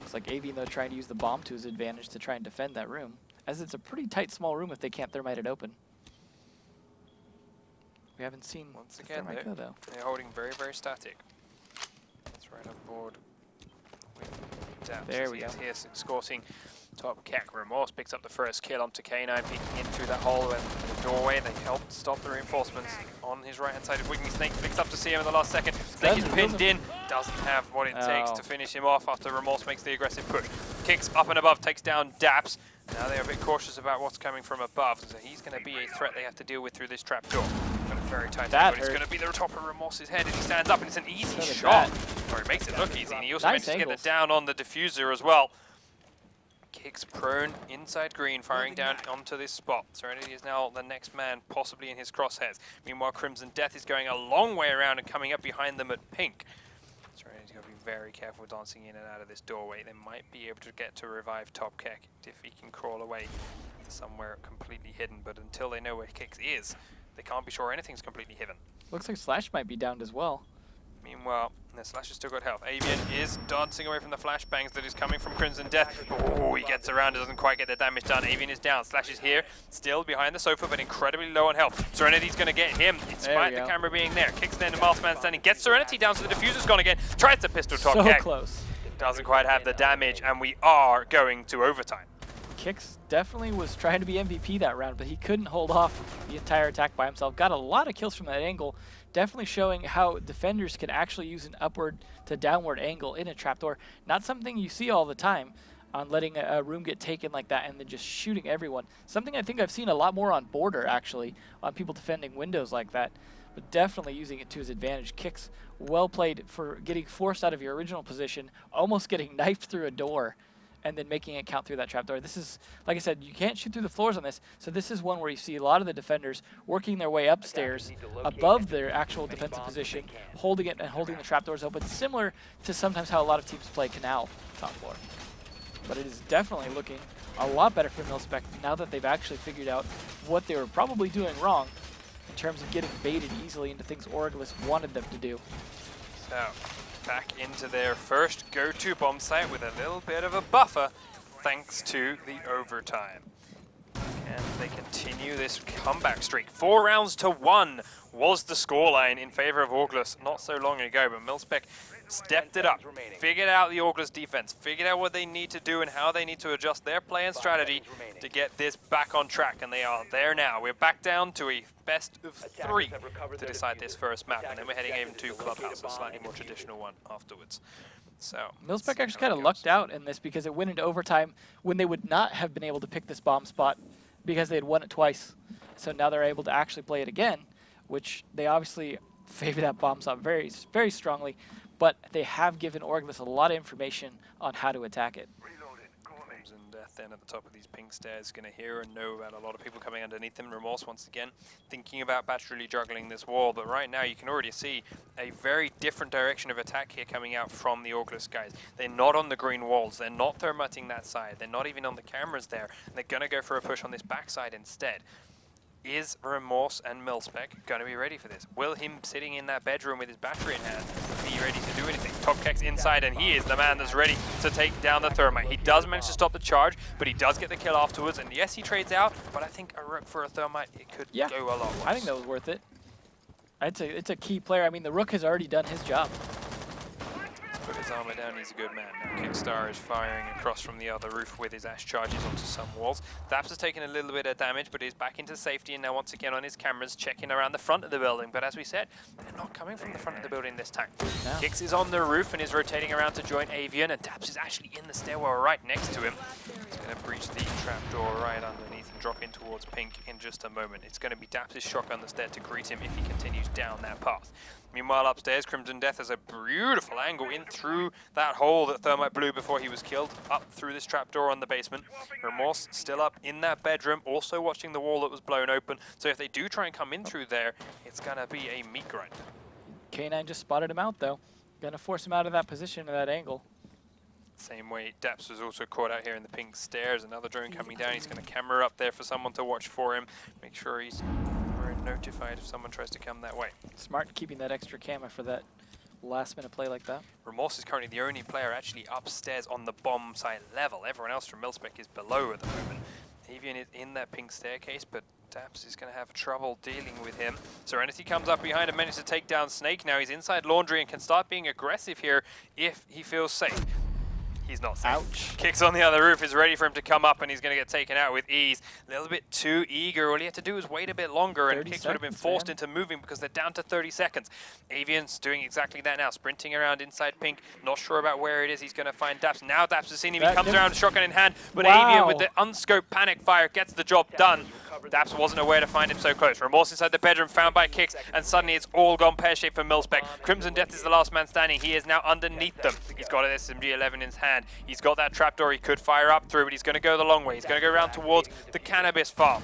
Looks like Avian though trying to use the bomb to his advantage to try and defend that room, as it's a pretty tight small room if they can't thermite it open. We haven't seen Once again though. They're holding very, very static. That's right on board with Daps There we is go. here escorting top Keck. Remorse picks up the first kill onto K9, peeking in through that hole and the doorway. They helped stop the reinforcements on his right-hand side of Wigging. Snake flicks up to see him in the last second. Snake is pinned in, doesn't have what it takes to finish him off after Remorse makes the aggressive push. Kicks up and above, takes down Daps. Now they're a bit cautious about what's coming from above, so he's going to be a threat they have to deal with through this trapdoor. Got a very tight angle, but it's going to be the top of Remorse's head, and he stands up, and it's an easy shot. Or he makes it look easy, and he also manages to get the down on the diffuser as well. Kicks prone inside green, firing down onto this spot. Serenity is now the next man, possibly in his crosshairs. Meanwhile, Crimson Death is going a long way around and coming up behind them at pink. Serenity's got to be very careful dancing in and out of this doorway. They might be able to get to revive Top Keck if he can crawl away to somewhere completely hidden. But until they know where Kicks is, they can't be sure anything's completely hidden. Looks like Slash might be downed as well. Meanwhile, the Slash has still got health. Avian is dancing away from the flashbangs that is coming from Crimson Death. Oh, he gets around, doesn't quite get the damage done. Avian is down. Slash is here, still behind the sofa, but incredibly low on health. Serenity's going to get him, despite the camera being there. Kicks then to Maskman standing, gets Serenity down, so the diffuser's gone again. Tries to pistol top Keck. So close. Doesn't quite have the damage, and we are going to overtime. Kicks definitely was trying to be MVP that round, but he couldn't hold off the entire attack by himself. Got a lot of kills from that angle, definitely showing how defenders can actually use an upward to downward angle in a trapdoor. Not something you see all the time on letting a room get taken like that and then just shooting everyone. Something I think I've seen a lot more on Border, actually, on people defending windows like that, but definitely using it to his advantage. Kicks well played for getting forced out of your original position, almost getting knifed through a door, and then making it count through that trapdoor. This is, like I said, you can't shoot through the floors on this, so this is one where you see a lot of the defenders working their way upstairs above their actual defensive position, holding it and holding the trapdoors open, similar to sometimes how a lot of teams play Canal top floor. But it is definitely looking a lot better for MiLSPEC now that they've actually figured out what they were probably doing wrong in terms of getting baited easily into things Orgless wanted them to do. So, back into their first go-to bomb site with a little bit of a buffer thanks to the overtime. And they continue this comeback streak. 4 rounds to 1 was the scoreline in favor of Orgless not so long ago, but MiLSPEC stepped it up, figured out the Orgless defense, figured out what they need to do and how they need to adjust their play and strategy to get this back on track, and they are there now. We're back down to a best of 3 to decide this first map, and then we're heading even to Clubhouse, a slightly more traditional one afterwards. So MiLSPEC actually kind of lucked out in this because it went into overtime when they would not have been able to pick this bomb spot because they had won it twice. So now they're able to actually play it again, which they obviously favor that bomb spot very, very strongly, but they have given Orgless a lot of information on how to attack it. Crimson Death then at the top of these pink stairs, going to hear and know about a lot of people coming underneath them. Remorse once again thinking about batterily juggling this wall, but right now you can already see a very different direction of attack here coming out from the Orgless guys. They're not on the green walls, they're not thermiting that side, they're not even on the cameras there. They're going to go for a push on this backside instead. Is Remorse and MiLSPEC going to be ready for this? Will him sitting in that bedroom with his battery in hand be ready to do anything? Top Keck's inside, and he is the man that's ready to take down the thermite. He does manage to stop the charge, but he does get the kill afterwards, and yes, he trades out, but I think a Rook for a thermite, it could go a lot worse. I think that was worth it. It's a key player. I mean, the Rook has already done his job. Put his armor down, he's a good man. Now Kickstar is firing across from the other roof with his ash charges onto some walls. Daps has taken a little bit of damage, but he's back into safety, and now once again on his cameras checking around the front of the building. But as we said, they're not coming from the front of the building this time. No. Kicks is on the roof and is rotating around to join Avian, and Daps is actually in the stairwell right next to him. He's going to breach the trapdoor right underneath and drop in towards pink in just a moment. It's going to be Daps' shotgun that's there to greet him if he continues down that path. Meanwhile, upstairs, Crimson Death has a beautiful angle in through that hole that Thermite blew before he was killed, up through this trapdoor on the basement. Remorse still up in that bedroom, also watching the wall that was blown open. So if they do try and come in through there, it's going to be a meat grind. K9 just spotted him out, though. Going to force him out of that position, that angle. Same way, Daps was also caught out here in the pink stairs. Another drone coming down. He's going to camera up there for someone to watch for him. Make sure he's notified if someone tries to come that way. Smart keeping that extra camera for that last minute play like that. Remorse is currently the only player actually upstairs on the bomb site level. Everyone else from MiLSPEC is below at the moment. Avian is in that pink staircase, but Daps is going to have trouble dealing with him. Serenity comes up behind and manages to take down Snake. Now he's inside Laundry and can start being aggressive here if he feels safe. He's not safe. Ouch. Kicks on the other roof, is ready for him to come up, and he's going to get taken out with ease. A little bit too eager. All he had to do was wait a bit longer, and Kicks would have been forced into moving because they're down to 30 seconds. Avian's doing exactly that now, sprinting around inside Pink. Not sure about where it is. He's going to find Daps. Now Daps has seen him. He comes around, shotgun in hand, but Avian with the unscoped panic fire gets the job done. Daps wasn't aware to find him so close. Remorse inside the bedroom, found by Kicks, and suddenly it's all gone pear-shaped for MiLSPEC. Crimson Death is the last man standing. He is now underneath them. He's got an SMG-11 in his hand. He's got that trapdoor he could fire up through, but he's going to go the long way. He's going to go around towards the cannabis farm.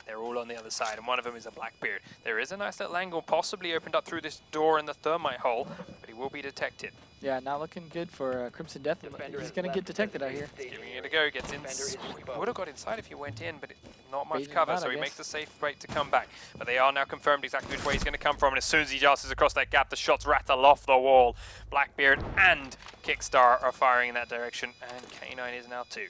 They're all on the other side, and one of them is a Blackbeard. There is a nice little angle possibly opened up through this door in the thermite hole, but he will be detected. Yeah, not looking good for Crimson Death. He's going to get detected out here. He's giving it a go, gets in. He would have got inside if he went in, but not much cover, so he makes the safe break to come back. But they are now confirmed exactly which way he's going to come from, and as soon as he passes across that gap, the shots rattle off the wall. Blackbeard and Kickstar are firing in that direction, and K9 is now too.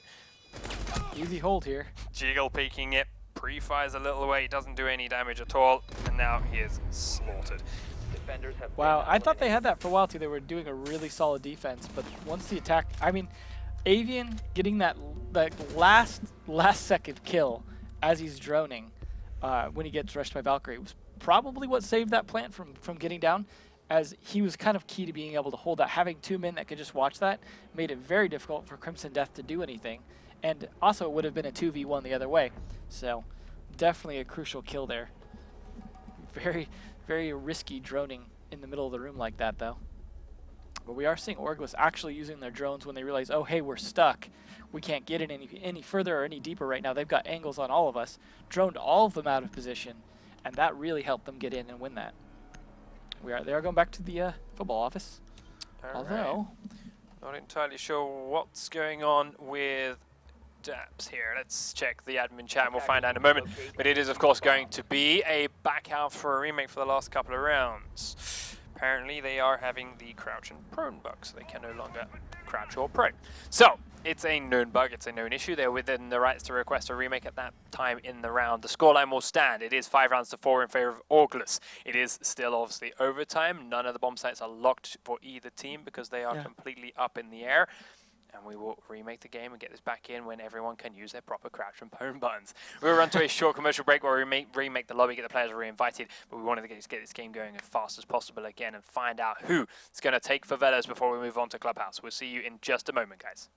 Easy hold here. Jiggle peeking it, pre-fires a little away, doesn't do any damage at all, and now he is slaughtered. Wow, I thought they had that for a while too. They were doing a really solid defense, but once the attack, I mean, Avian getting that last second kill as he's droning when he gets rushed by Valkyrie was probably what saved that plant from getting down, as he was kind of key to being able to hold that. Having two men that could just watch that made it very difficult for Crimson Death to do anything, and also it would have been a 2v1 the other way. So definitely a crucial kill there. Very risky droning in the middle of the room like that, though. But we are seeing Orgless actually using their drones when they realize, oh, hey, we're stuck. We can't get it any further or any deeper right now. They've got angles on all of us, droned all of them out of position, and that really helped them get in and win that. They are going back to the football office. Although, not entirely sure what's going on with Daps here. Let's check the admin chat and we'll find out in a moment. But it is, of course, going to be a back out for a remake for the last couple of rounds. Apparently, they are having the crouch and prone bug, so they can no longer crouch or prone. So, it's a known bug, it's a known issue. They're within the rights to request a remake at that time in the round. The scoreline will stand. It is 5 rounds to 4 in favor of Orgless. It is still obviously overtime. None of the bomb sites are locked for either team because they are completely up in the air. And we will remake the game and get this back in when everyone can use their proper crouch and prone buttons. We'll run to a short commercial break where we remake the lobby, get the players re-invited, but we wanted to get this game going as fast as possible again and find out who is going to take Favelas before we move on to Clubhouse. We'll see you in just a moment, guys.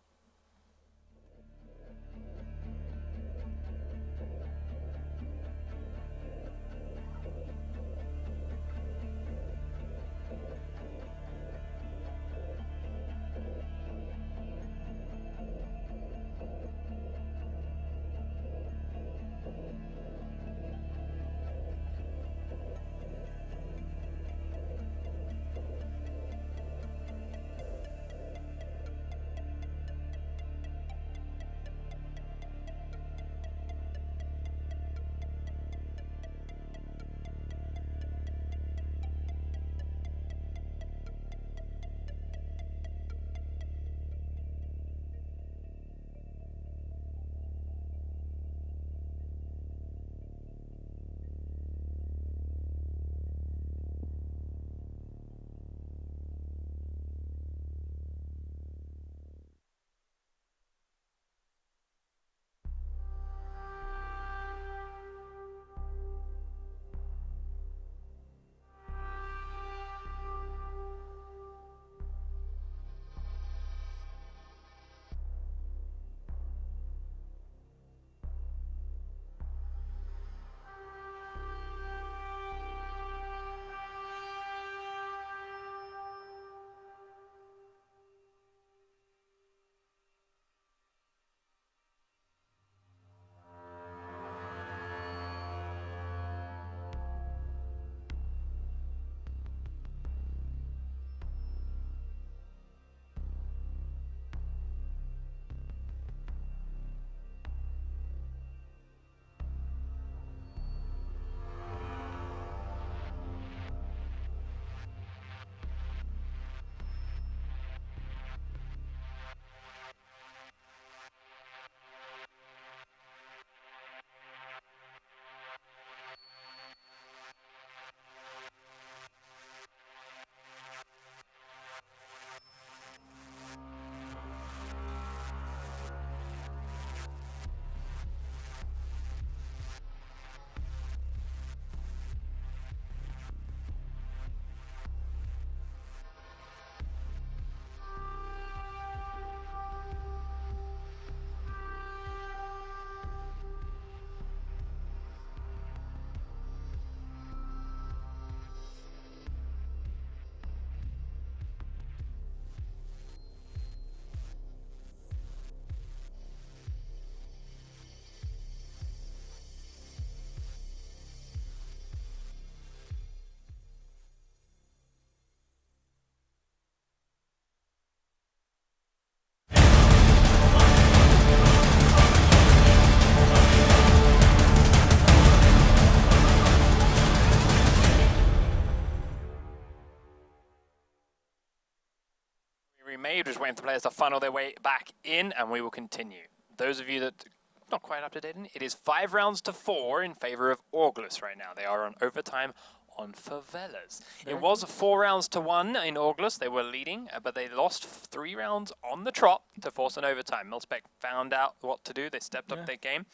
made. Just waiting for players to funnel their way back in, and we will continue. Those of you that not quite up to date, it is 5 rounds to 4 in favor of Orgless right now. They are on overtime on Favelas. It was 4 rounds to 1 in Orgless. They were leading, but they lost 3 rounds on the trot to force an overtime. MiLSPEC found out what to do. They stepped up their game,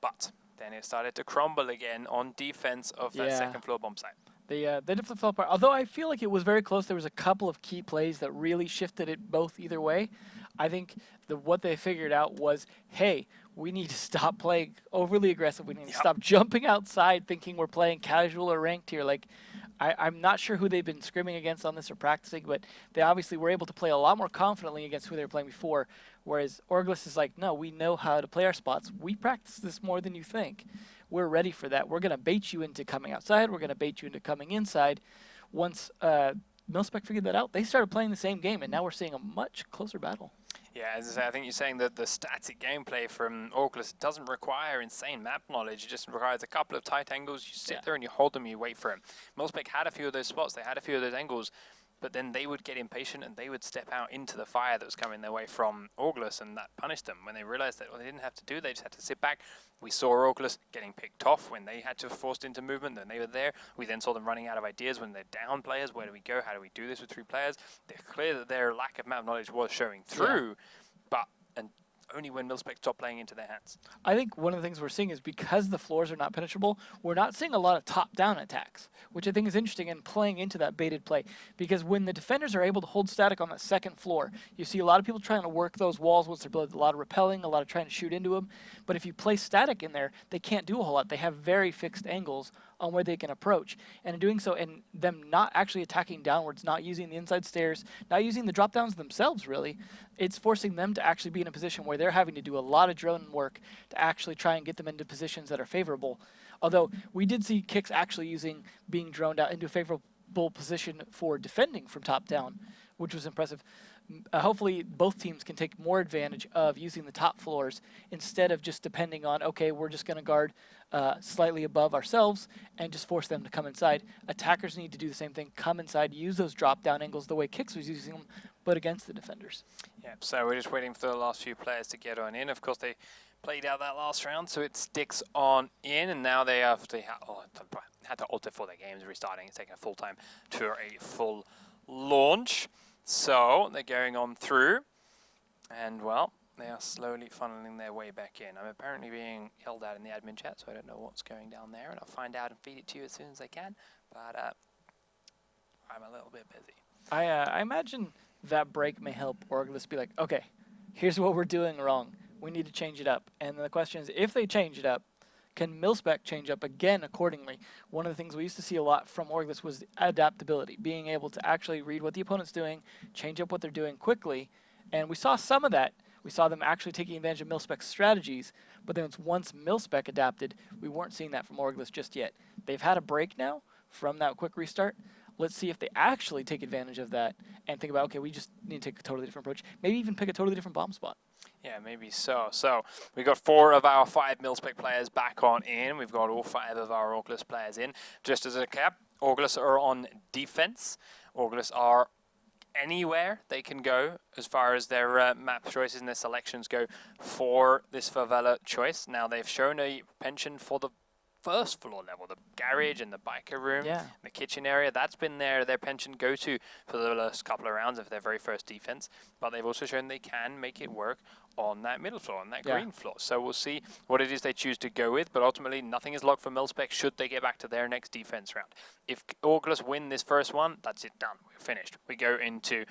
but then it started to crumble again on defense of that second floor bomb site. They definitely fell apart. Although I feel like it was very close. There was a couple of key plays that really shifted it both either way. I think what they figured out was, hey, we need to stop playing overly aggressive. We need to stop jumping outside thinking we're playing casual or ranked here. Like, I'm not sure who they've been scrimming against on this or practicing, but they obviously were able to play a lot more confidently against who they were playing before. Whereas Orgless is like, no, we know how to play our spots. We practice this more than you think. We're ready for that. We're going to bait you into coming outside. We're going to bait you into coming inside. Once MiLSPEC figured that out, they started playing the same game, and now we're seeing a much closer battle. Yeah, as I say, I think you're saying that the static gameplay from Orgless doesn't require insane map knowledge. It just requires a couple of tight angles. You sit there and you hold them, you wait for them. MiLSPEC had a few of those spots. They had a few of those angles, but then they would get impatient and they would step out into the fire that was coming their way from Orgless, and that punished them. When they realized that they didn't have to do, they just had to sit back. We saw Orgless getting picked off when they had to forced into movement, then they were there. We then saw them running out of ideas when they're down players. Where do we go? How do we do this with 3 players? They're clear that their lack of map knowledge was showing through, but only when MiLSPEC stopped playing into their hands. I think one of the things we're seeing is because the floors are not penetrable, we're not seeing a lot of top-down attacks, which I think is interesting and playing into that baited play. Because when the defenders are able to hold static on that second floor, you see a lot of people trying to work those walls once they're built, a lot of repelling, a lot of trying to shoot into them. But if you play static in there, they can't do a whole lot. They have very fixed angles on where they can approach. And in doing so, and them not actually attacking downwards, not using the inside stairs, not using the drop downs themselves, really, it's forcing them to actually be in a position where they're having to do a lot of drone work to actually try and get them into positions that are favorable. Although we did see Kicks actually being droned out into a favorable position for defending from top down, which was impressive. Hopefully both teams can take more advantage of using the top floors instead of just depending on, okay, we're just going to guard slightly above ourselves and just force them to come inside. Attackers need to do the same thing, come inside, use those drop down angles the way Kicks was using them, but against the defenders. Yeah, so we're just waiting for the last few players to get on in. Of course, they played out that last round, so it sticks on in, and now they have to had to alter for their games restarting. It's taking a full time to a full launch. So they're going on through, and well, they are slowly funneling their way back in. I'm apparently being yelled at in the admin chat, so I don't know what's going down there, and I'll find out and feed it to you as soon as I can, but I'm a little bit busy. I imagine that break may help Orgless be like, okay, here's what we're doing wrong. We need to change it up. And the question is, if they change it up, can MiLSPEC change up again accordingly? One of the things we used to see a lot from Orgless was adaptability, being able to actually read what the opponent's doing, change up what they're doing quickly. And we saw some of that. We saw them actually taking advantage of MiLSPEC's strategies, but then once MiLSPEC adapted, we weren't seeing that from Orgless just yet. They've had a break now from that quick restart. Let's see if they actually take advantage of that and think about, okay, we just need to take a totally different approach. Maybe even pick a totally different bomb spot. Yeah, maybe so. So we've got 4 of our 5 MiLSPEC players back on in. We've got all 5 of our Orgless players in. Just as a cap, Orgless are on defense. Orgless are anywhere they can go as far as their map choices and their selections go for this Favela choice. Now they've shown a penchant for the first floor level, the garage and the biker room, the kitchen area. That's been their penchant go-to for the last couple of rounds of their very first defense. But they've also shown they can make it work on that middle floor, on that green floor. So we'll see what it is they choose to go with. But ultimately, nothing is locked for MiLSPEC should they get back to their next defense round. If Orgless win this first one, that's it, done. We're finished. We go into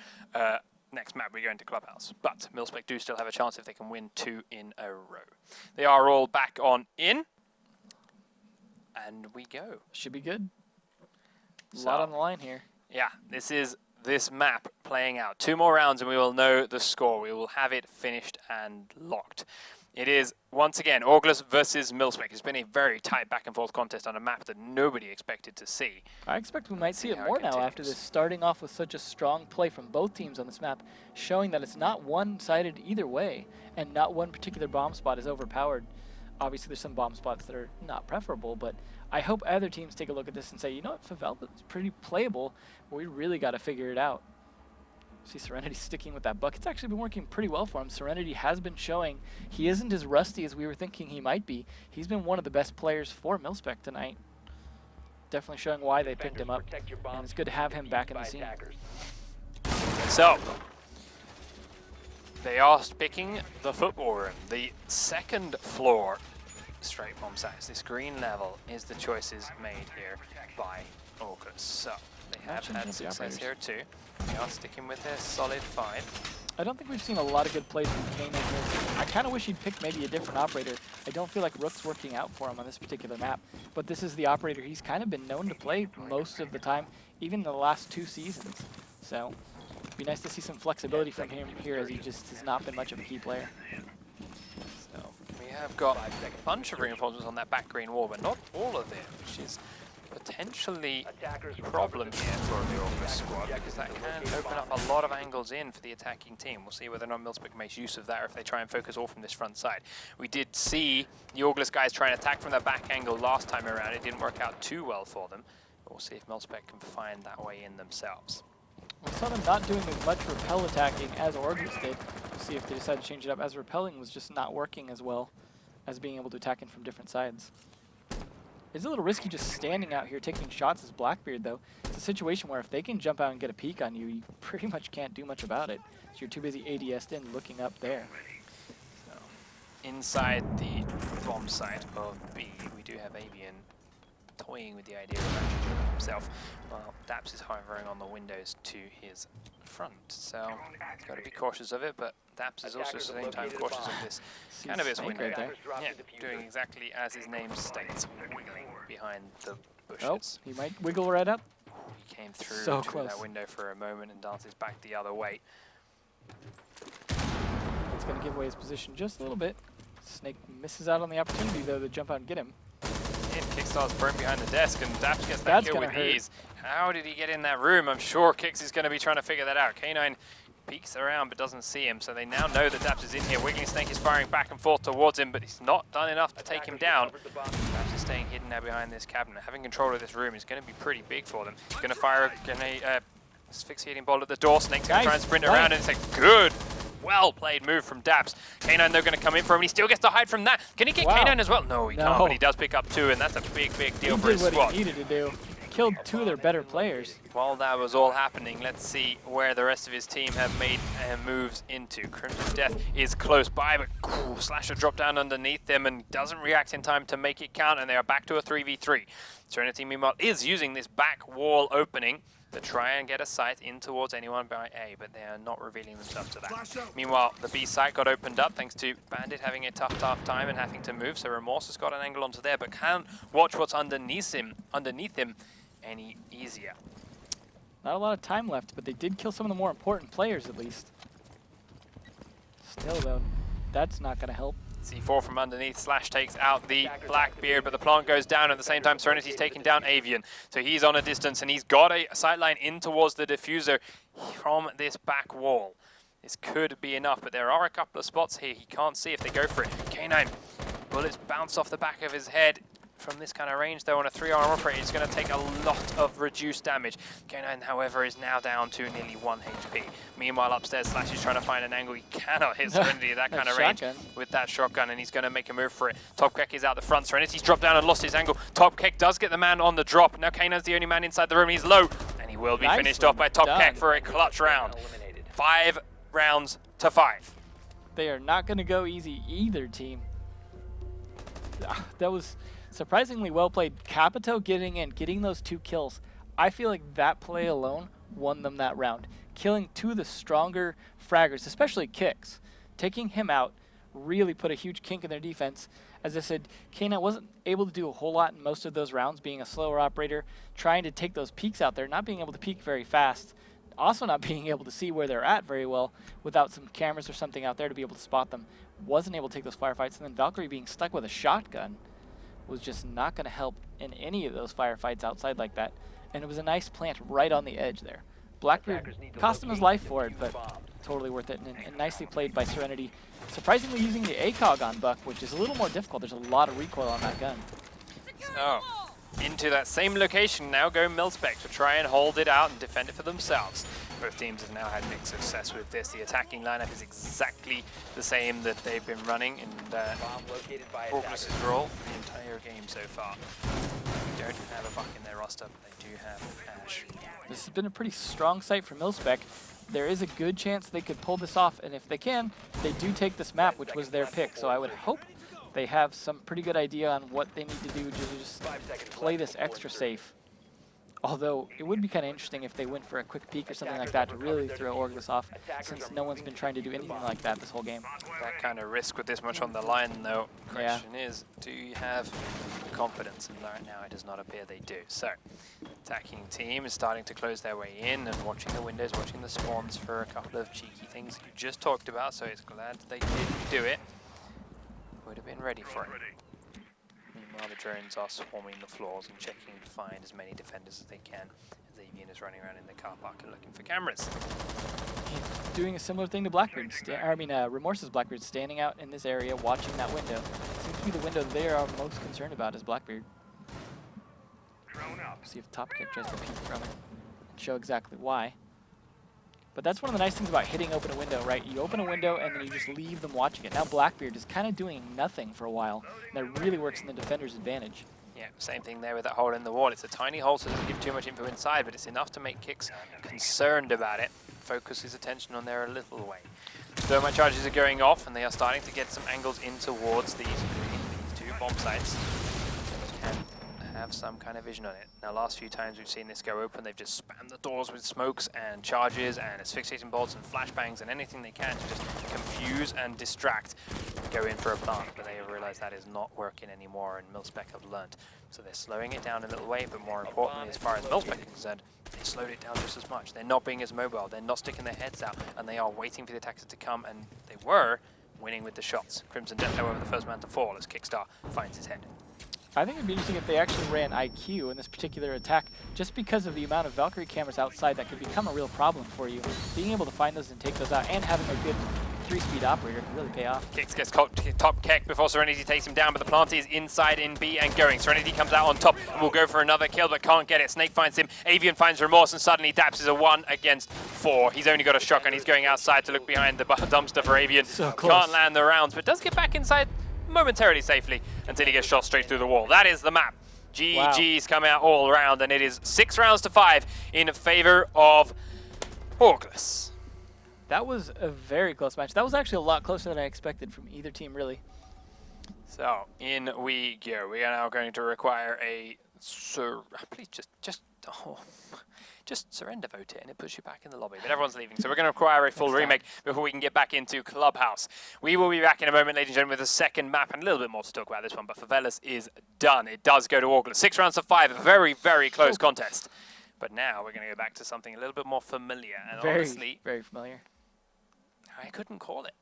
next map, we go into Clubhouse. But MiLSPEC do still have a chance if they can win 2 in a row. They are all back on in. And we go. Should be good. A lot on the line here. Yeah, this is this map playing out. 2 more rounds and we will know the score. We will have it finished and locked. It is, once again, Orgless versus MiLSPEC. It's been a very tight back and forth contest on a map that nobody expected to see. I expect we might see it more now after this, starting off with such a strong play from both teams on this map, showing that it's not one-sided either way, and not one particular bomb spot is overpowered. Obviously, there's some bomb spots that are not preferable, but I hope other teams take a look at this and say, you know what, Favela is pretty playable, but we really got to figure it out. See Serenity sticking with that buck. It's actually been working pretty well for him. Serenity has been showing he isn't as rusty as we were thinking he might be. He's been one of the best players for MiLSPEC tonight. Definitely showing why they picked him up, and it's good to have him back in the scene. So, they are picking the football room, the second floor straight bomb sites. This green level is the choices made here by Orgless. So, they have had success here too. They are sticking with their solid 5. I don't think we've seen a lot of good plays from Kanan here. I kind of wish he'd pick maybe a different operator. I don't feel like Rook's working out for him on this particular map, but this is the operator he's kind of been known to play most of the time, even in the last 2 seasons. So, it'd be nice to see some flexibility from him here, as he just has not been much of a key player. So, we have got a bunch of reinforcements on that back green wall, but not all of it, which is potentially a problem here for the Orgless squad, because that can open up a lot of angles in for the attacking team. We'll see whether or not MiLSPEC makes use of that, or if they try and focus all from this front side. We did see the Orgless guys try and attack from the back angle last time around. It didn't work out too well for them. But we'll see if MiLSPEC can find that way in themselves. We saw them not doing as much repel attacking as Orgless did. We'll see if they decide to change it up, as repelling was just not working as well as being able to attack in from different sides. It's a little risky just standing out here taking shots as Blackbeard, though. It's a situation where if they can jump out and get a peek on you, you pretty much can't do much about it. So you're too busy ADS'd in looking up there. So, inside the bomb site of B, we do have Avian toying with the idea of actually doing it himself, while Daps is hovering on the windows to his front. So he's got to be cautious of it, but Daps is also at the same time cautious of this cannabis window. Right there. Yeah, doing exactly as his name states, wiggling behind the bushes. Oh, he might wiggle right up. He came through So to close. that window for a moment and dances back the other way. It's going to give away his position just a little bit. Snake misses out on the opportunity, though, to jump out and get him. And Kickstar's thrown behind the desk, and Daps gets that That's kill with gonna hurt. ease. How did he get in that room? I'm sure Kix is going to be trying to figure that out. K9 peeks around but doesn't see him, so they now know that Daps is in here. Wiggling Snake is firing back and forth towards him, but he's not done enough to take him down. Daps is staying hidden now behind this cabinet. Having control of this room is going to be pretty big for them. He's going to fire a asphyxiating bolt at the door. Snake's going to try and sprint around, and it's a good, well-played move from Daps. K9, they're going to come in for him, and he still gets to hide from that. Can he get K9 as well? No, he can't, but he does pick up 2, and that's a big, big deal for his He did squad. what he needed to do. Killed 2 of their better players. While that was all happening, let's see where the rest of his team have made moves into. Crimson Death is close by, but Slasher dropped down underneath them and doesn't react in time to make it count, and they are back to a 3v3. Serenity, meanwhile, is using this back wall opening to try and get a sight in towards anyone by A, but they are not revealing themselves to that. Meanwhile, the B site got opened up thanks to Bandit having a tough time and having to move, so Remorse has got an angle onto there, but can't watch what's underneath him any easier. Not a lot of time left, but they did kill some of the more important players at least. Still, though, that's not going to help. C4 from underneath, Slash takes out the Blackbeard, but the plant goes down at the same time. Serenity's taking down Avian, so he's on a distance, and he's got a sightline in towards the diffuser from this back wall. This could be enough, but there are a couple of spots here he can't see if they go for it. K9, bullets bounce off the back of his head. From this kind of range, though, on a 3-arm operator, he's going to take a lot of reduced damage. K9, however, is now down to nearly 1 HP. Meanwhile, upstairs, Slash is trying to find an angle. He cannot hit Serenity at that kind of range with that shotgun, and he's going to make a move for it. Topkek is out the front. Serenity's dropped down and lost his angle. Topkek does get the man on the drop. Now K9's the only man inside the room. He's low, and he will be finished off by Topkek for a clutch round. 5 rounds to 5. They are not going to go easy, either team. That was surprisingly well played. Capito getting in, getting those 2 kills. I feel like that play alone won them that round. Killing 2 of the stronger fraggers, especially Kix. Taking him out really put a huge kink in their defense. As I said, K9 wasn't able to do a whole lot in most of those rounds, being a slower operator, trying to take those peeks out there, not being able to peek very fast. Also not being able to see where they're at very well without some cameras or something out there to be able to spot them. Wasn't able to take those firefights, and then Valkyrie being stuck with a shotgun was just not going to help in any of those firefights outside like that. And it was a nice plant right on the edge there. Blackbeard cost him his life for it, but totally worth it, and nicely played by Serenity. Surprisingly using the ACOG on Buck, which is a little more difficult. There's a lot of recoil on that gun. So, into that same location now go MiLSPEC to try and hold it out and defend it for themselves. Both teams have now had mixed success with this. The attacking lineup is exactly the same that they've been running in Bomb located by Orgless's attackers. role the entire game so far. They don't have a buck in their roster, but they do have Ash. This has been a pretty strong site for MiLSPEC. There is a good chance they could pull this off, and if they can, they do take this map, which was their pick. So I would hope they have some pretty good idea on what they need to do to just play this extra safe. Although, it would be kind of interesting if they went for a quick peek or something like that to really throw Orgless off, since no one's been trying to do anything like that this whole game. That kind of risk with this much on the line, though. Question is, do you have confidence? And right now, it does not appear they do. So, attacking team is starting to close their way in and watching the windows, watching the spawns for a couple of cheeky things you just talked about. So it's glad they did do it. Would have been ready for it. Meanwhile, the drones are swarming the floors and checking to find as many defenders as they can. As Avian is running around in the car park and looking for cameras. He's doing a similar thing to Blackbeard. Remorse's Blackbeard, standing out in this area, watching that window. Seems to be the window they are most concerned about is Blackbeard. See if Top Kick tries to peek from it and show exactly why. But that's one of the nice things about hitting open a window, right? You open a window and then you just leave them watching it. Now Blackbeard is kind of doing nothing for a while, and that really works in the defender's advantage. Yeah, same thing there with that hole in the wall. It's a tiny hole, so it doesn't give too much info inside, but it's enough to make Kicks concerned about it. Focus his attention on there a little way. Thermite charges are going off, and they are starting to get some angles in towards these two bomb sites. And have some kind of vision on it. Now, last few times we've seen this go open, they've just spammed the doors with smokes and charges and asphyxiating bolts and flashbangs and anything they can to just confuse and distract, go in for a plant. But they have realized that is not working anymore, and MiLSPEC have learned. So they're slowing it down a little way, but more importantly, as far as MiLSPEC is concerned, they slowed it down just as much. They're not being as mobile, they're not sticking their heads out, and they are waiting for the attackers to come, and they were winning with the shots. Crimson Death, however, the first man to fall as Kickstar finds his head. I think it'd be interesting if they actually ran IQ in this particular attack, just because of the amount of Valkyrie cameras outside that could become a real problem for you. Being able to find those and take those out, and having a good 3-speed operator can really pay off. Kicks gets top Keck before Serenity takes him down, but the plant is inside in B and going. Serenity comes out on top and will go for another kill, but can't get it. Snake finds him, Avian finds Remorse, and suddenly Daps is a 1 against 4. He's only got a shotgun, he's going outside to look behind the dumpster for Avian. So close. Can't land the rounds, but does get back inside momentarily safely until he gets shot straight through the wall. That is the map. GG's come out all around, and it is 6 rounds to 5 in favor of Orgless. That was a very close match. That was actually a lot closer than I expected from either team, really. So, in we go. We are now going to require a please just surrender vote it and it puts you back in the lobby. But everyone's leaving, so we're going to require a full remake before we can get back into Clubhouse. We will be back in a moment, ladies and gentlemen, with a second map and a little bit more to talk about this one, but Favela's is done. It does go to Orgless. 6 rounds to 5, a very, very close contest. But now we're going to go back to something a little bit more familiar, and honestly, very familiar. I couldn't call it.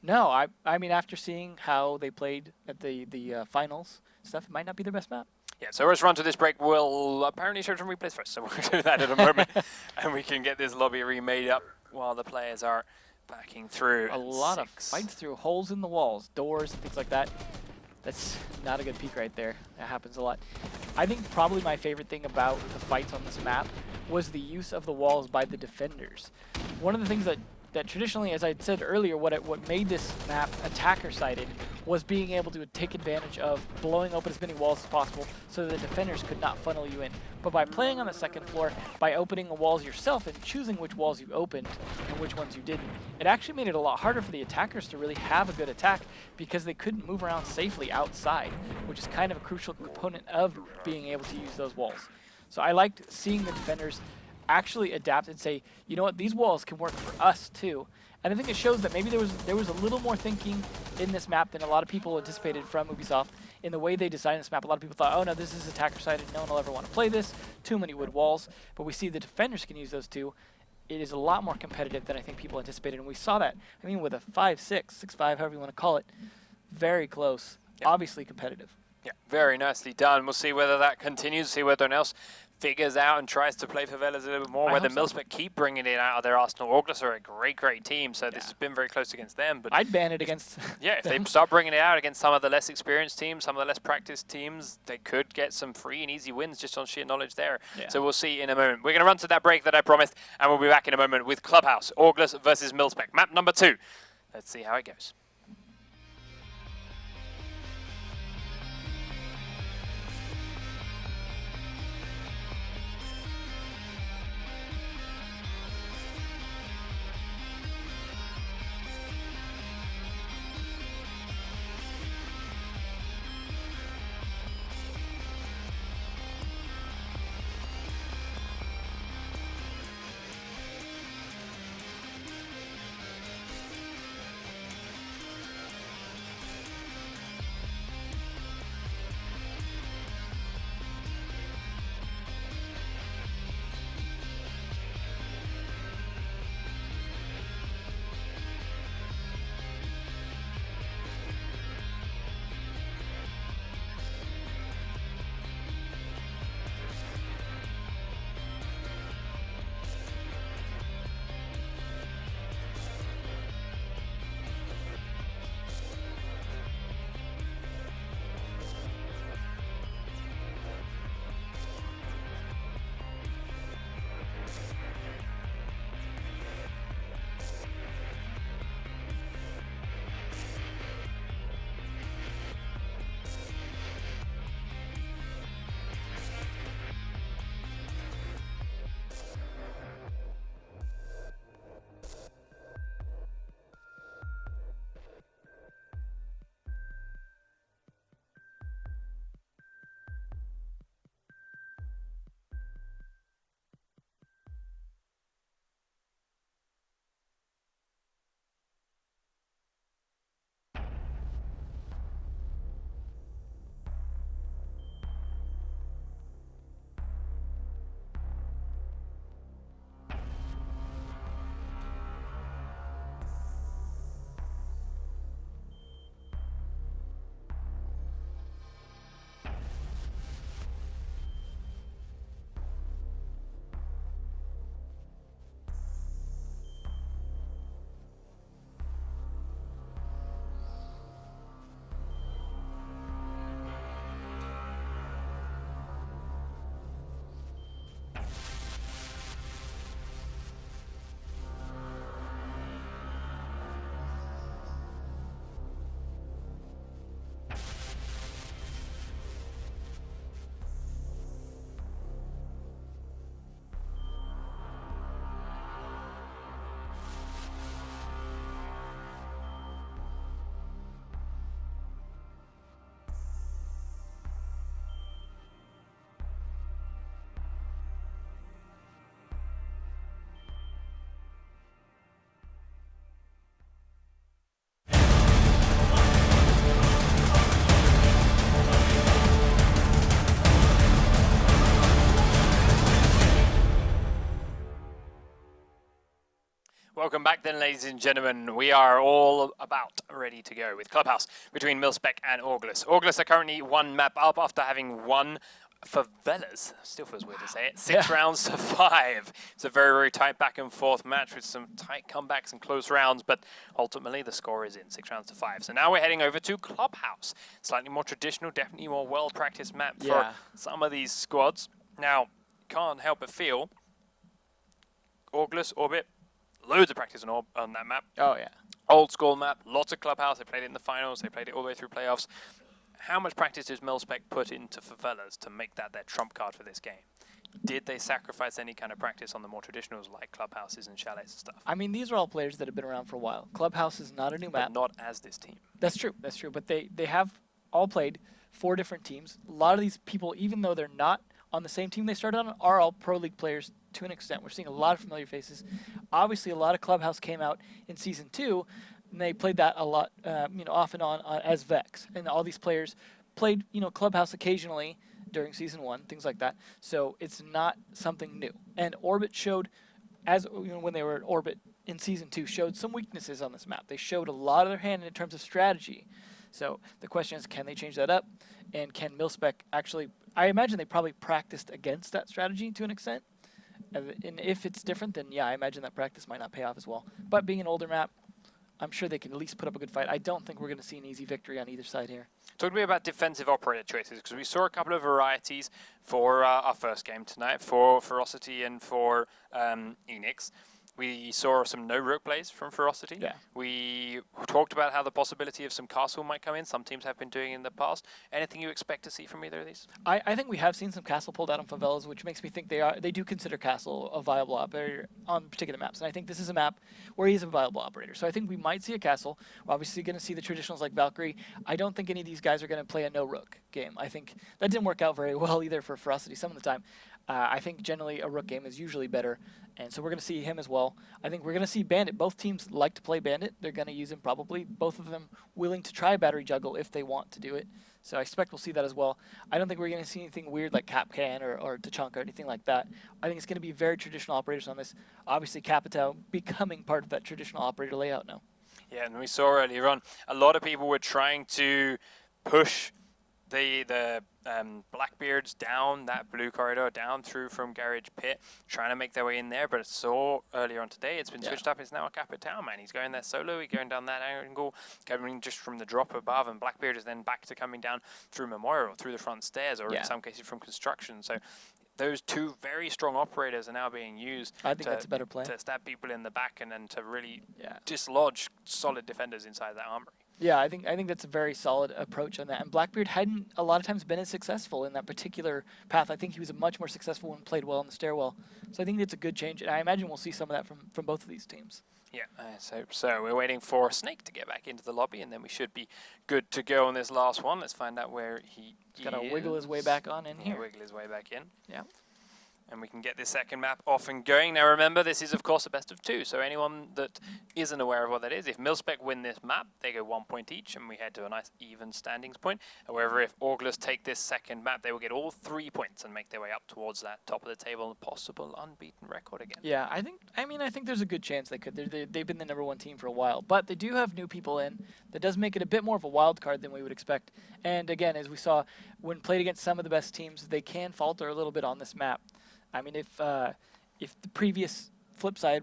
No, I mean, after seeing how they played at the finals stuff, it might not be their best map. Yeah, so let's run to this break. We'll apparently show some replays first, so we'll do that in a moment, and we can get this lobby remade up while the players are backing through. A lot of fights through holes in the walls, doors, and things like that. That's not a good peek right there. That happens a lot. I think probably my favorite thing about the fights on this map was the use of the walls by the defenders. One of the things that traditionally, as I said earlier, what made this map attacker-sided was being able to take advantage of blowing open as many walls as possible so that the defenders could not funnel you in. But by playing on the second floor, by opening the walls yourself and choosing which walls you opened and which ones you didn't, it actually made it a lot harder for the attackers to really have a good attack because they couldn't move around safely outside, which is kind of a crucial component of being able to use those walls. So I liked seeing the defenders actually adapt and say, you know what, these walls can work for us too. And I think it shows that maybe there was a little more thinking in this map than a lot of people anticipated from Ubisoft in the way they designed this map. A lot of people thought, oh no, this is attacker-sided, no one will ever want to play this, too many wood walls. But we see the defenders can use those too. It is a lot more competitive than I think people anticipated, and we saw that. I mean, with a 5-6, 6-5, however you want to call it, very close, obviously competitive. Yeah, very nicely done. We'll see whether that continues, see whether else figures out and tries to play Favelas a little bit more, I whether hope so. MiLSPEC keep bringing it out of their arsenal. Orgless are a great team, so this has been very close against them. But I'd ban it against. yeah, if they start bringing it out against some of the less experienced teams, some of the less practiced teams, they could get some free and easy wins just on sheer knowledge there. Yeah. So we'll see in a moment. We're going to run to that break that I promised, and we'll be back in a moment with Clubhouse, Orgless versus MiLSPEC. Map number 2. Let's see how it goes. Welcome back then, ladies and gentlemen. We are all about ready to go with Clubhouse between MiLSPEC and Orgless. Orgless are currently 1 map up after having won Favelas. Still feels weird to say it. 6 rounds to 5. It's a very tight back and forth match with some tight comebacks and close rounds, but ultimately the score is in 6 rounds to 5. So now we're heading over to Clubhouse. Slightly more traditional, definitely more well-practiced map for some of these squads. Now, can't help but feel Orgless, Orbit, loads of practice on that map. Oh, yeah. Old school map, lots of Clubhouse. They played it in the finals. They played it all the way through playoffs. How much practice does MiLSPEC put into Favelas to make that their trump card for this game? Did they sacrifice any kind of practice on the more traditionals like Clubhouses and Chalets and stuff? I mean, these are all players that have been around for a while. Clubhouse is not a new map. But not as this team. That's true. That's true. But they have all played 4 different teams. A lot of these people, even though they're not on the same team they started on, are all Pro League players to an extent. We're seeing a lot of familiar faces. Obviously, a lot of Clubhouse came out in Season 2, and they played that a lot, off and on as Vex. And all these players played, Clubhouse occasionally during Season 1, things like that. So it's not something new. And Orbit showed, when they were at Orbit in Season 2, showed some weaknesses on this map. They showed a lot of their hand in terms of strategy. So the question is, can they change that up? And can MiLSPEC actually, I imagine they probably practiced against that strategy to an extent. And if it's different, then yeah, I imagine that practice might not pay off as well. But being an older map, I'm sure they can at least put up a good fight. I don't think we're going to see an easy victory on either side here. Talk to me about defensive operator choices, because we saw a couple of varieties for our first game tonight, for Ferocity and for Enix. We saw some no-rook plays from Ferocity. Yeah. We talked about how the possibility of some castle might come in. Some teams have been doing it in the past. Anything you expect to see from either of these? I think we have seen some castle pulled out on Favelas, which makes me think they do consider castle a viable operator on particular maps. And I think this is a map where he is a viable operator. So I think we might see a castle. We're obviously going to see the traditionals like Valkyrie. I don't think any of these guys are going to play a no-rook game. I think that didn't work out very well either for Ferocity some of the time. I think generally a rook game is usually better, and so we're going to see him as well. I think we're going to see Bandit. Both teams like to play Bandit. They're going to use him probably. Both of them willing to try battery juggle if they want to do it. So I expect we'll see that as well. I don't think we're going to see anything weird like Capcan or Tachanka or anything like that. I think it's going to be very traditional operators on this. Obviously, Capitao becoming part of that traditional operator layout now. Yeah, and we saw earlier on, a lot of people were trying to push the Blackbeards down that blue corridor, down through from Garage Pit, trying to make their way in there, but I saw earlier on today it's been switched up. It's now a Capitao man. He's going there solo, he's going down that angle, coming just from the drop above, and Blackbeard is then back to coming down through Memorial, through the front stairs, or in some cases from construction. So those two very strong operators are now being used that's a better plan. To stab people in the back and then to really dislodge solid defenders inside that armory. Yeah, I think that's a very solid approach on that. And Blackbeard hadn't a lot of times been as successful in that particular path. I think he was much more successful when played well in the stairwell. So I think it's a good change. And I imagine we'll see some of that from both of these teams. Yeah, so we're waiting for Snake to get back into the lobby, and then we should be good to go on this last one. Let's find out where he is. Got to wiggle his way back on in here. Wiggle his way back in. Yeah. And we can get this second map off and going. Now remember, this is of course a best of two, so anyone that isn't aware of what that is, if MiLSPEC win this map, they go 1 point each, and we head to a nice even standings point. However, if Orgless take this second map, they will get all 3 points and make their way up towards that top of the table and possible unbeaten record again. Yeah, I think there's a good chance they could. They've been the #1 team for a while, but they do have new people in. That does make it a bit more of a wild card than we would expect. And again, as we saw, when played against some of the best teams, they can falter a little bit on this map. I mean, if the previous Flipside,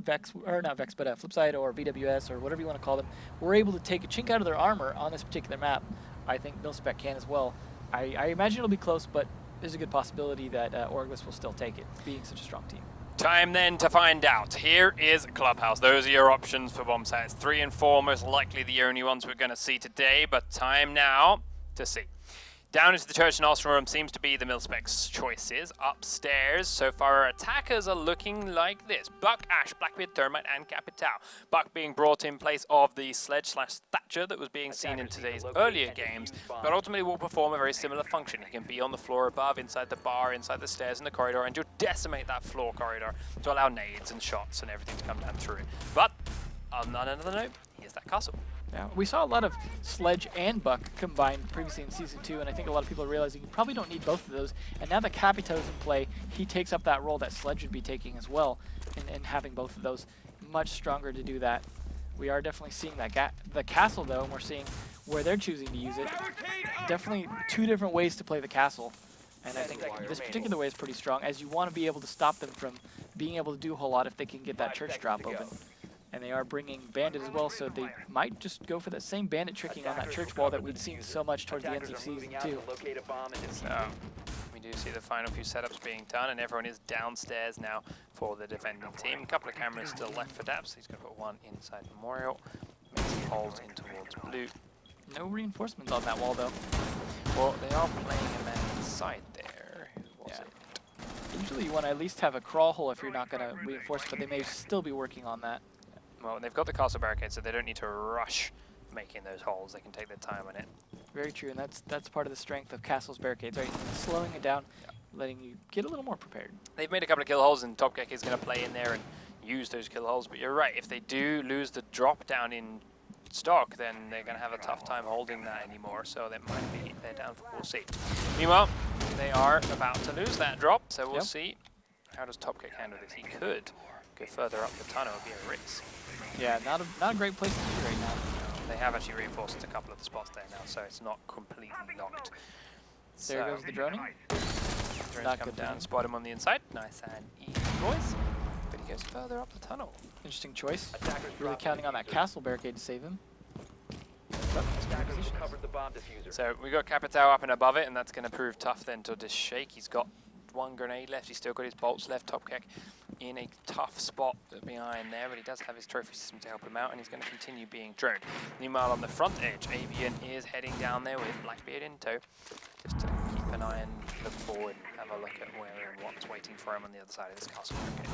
Flipside or VWS or whatever you want to call them, were able to take a chink out of their armor on this particular map, I think MiLSPEC can as well. I imagine it'll be close, but there's a good possibility that Orgless will still take it, being such a strong team. Time then to find out. Here is Clubhouse. Those are your options for bomb sites. 3 and 4, most likely the only ones we're going to see today, but time now to see. Down into the church and arsenal room seems to be the MiLSPEC's choices. Upstairs, so far our attackers are looking like this. Buck, Ash, Blackbeard, Thermite, and Capitao. Buck being brought in place of the Sledge/Thatcher that was being seen in today's earlier games, but ultimately will perform a very similar function. He can be on the floor above, inside the bar, inside the stairs in the corridor, and you'll decimate that floor corridor to allow nades and shots and everything to come down through it. But on another note, here's that castle. Yeah, we saw a lot of Sledge and Buck combined previously in Season 2, and I think a lot of people are realizing you probably don't need both of those. And now that Capito's in play, he takes up that role that Sledge would be taking as well, and having both of those much stronger to do that. We are definitely seeing that the castle, though, and we're seeing where they're choosing to use it. Definitely 2 different ways to play the castle. And I think this particular way is pretty strong, as you want to be able to stop them from being able to do a whole lot if they can get that church drop open. And they are bringing Bandit as well, so they might just go for that same Bandit tricking on that church wall that we'd seen so much towards the end of Season 2. So we do see the final few setups being done, and everyone is downstairs now for the defending team. A couple of cameras still left for Daps. He's going to put one inside Memorial, make some holes in towards blue. No reinforcements on that wall, though. Well, they are playing a man inside there. Who was it? Usually you want to at least have a crawl hole if you're not going to reinforce, but they may still be working on that. Well, they've got the castle barricade, so they don't need to rush making those holes. They can take their time on it. Very true, and that's part of the strength of castle's barricades, right? Slowing it down, letting you get a little more prepared. They've made a couple of kill holes, and Topkek is going to play in there and use those kill holes. But you're right, if they do lose the drop down in stock, then they're going to have a tough time holding that anymore. So that might be their downfall. We'll see. Meanwhile, they are about to lose that drop, so we'll see. How does Topkek handle this? He could go further up the tunnel, it'd be a risk. Yeah, not a great place to be right now. They have actually reinforced a couple of the spots there now, so it's not completely locked. There goes the droning. Drones Not come good down, droning. spot him on the inside. Nice and easy, boys. But he goes further up the tunnel. Interesting choice. Attackers Really dropping counting on that diffuser. castle barricade to save him. Attackers recovered the bomb diffuser. So we got Capitao up and above it, and that's going to prove tough then to just shake. He's got one grenade left. He's still got his bolts left. Topkek in a tough spot behind there, but he does have his trophy system to help him out, and he's going to continue being droned. Meanwhile, on the front edge, Avian is heading down there with Blackbeard in tow, just to keep an eye and look forward and have a look at where and what's waiting for him on the other side of this castle barricade.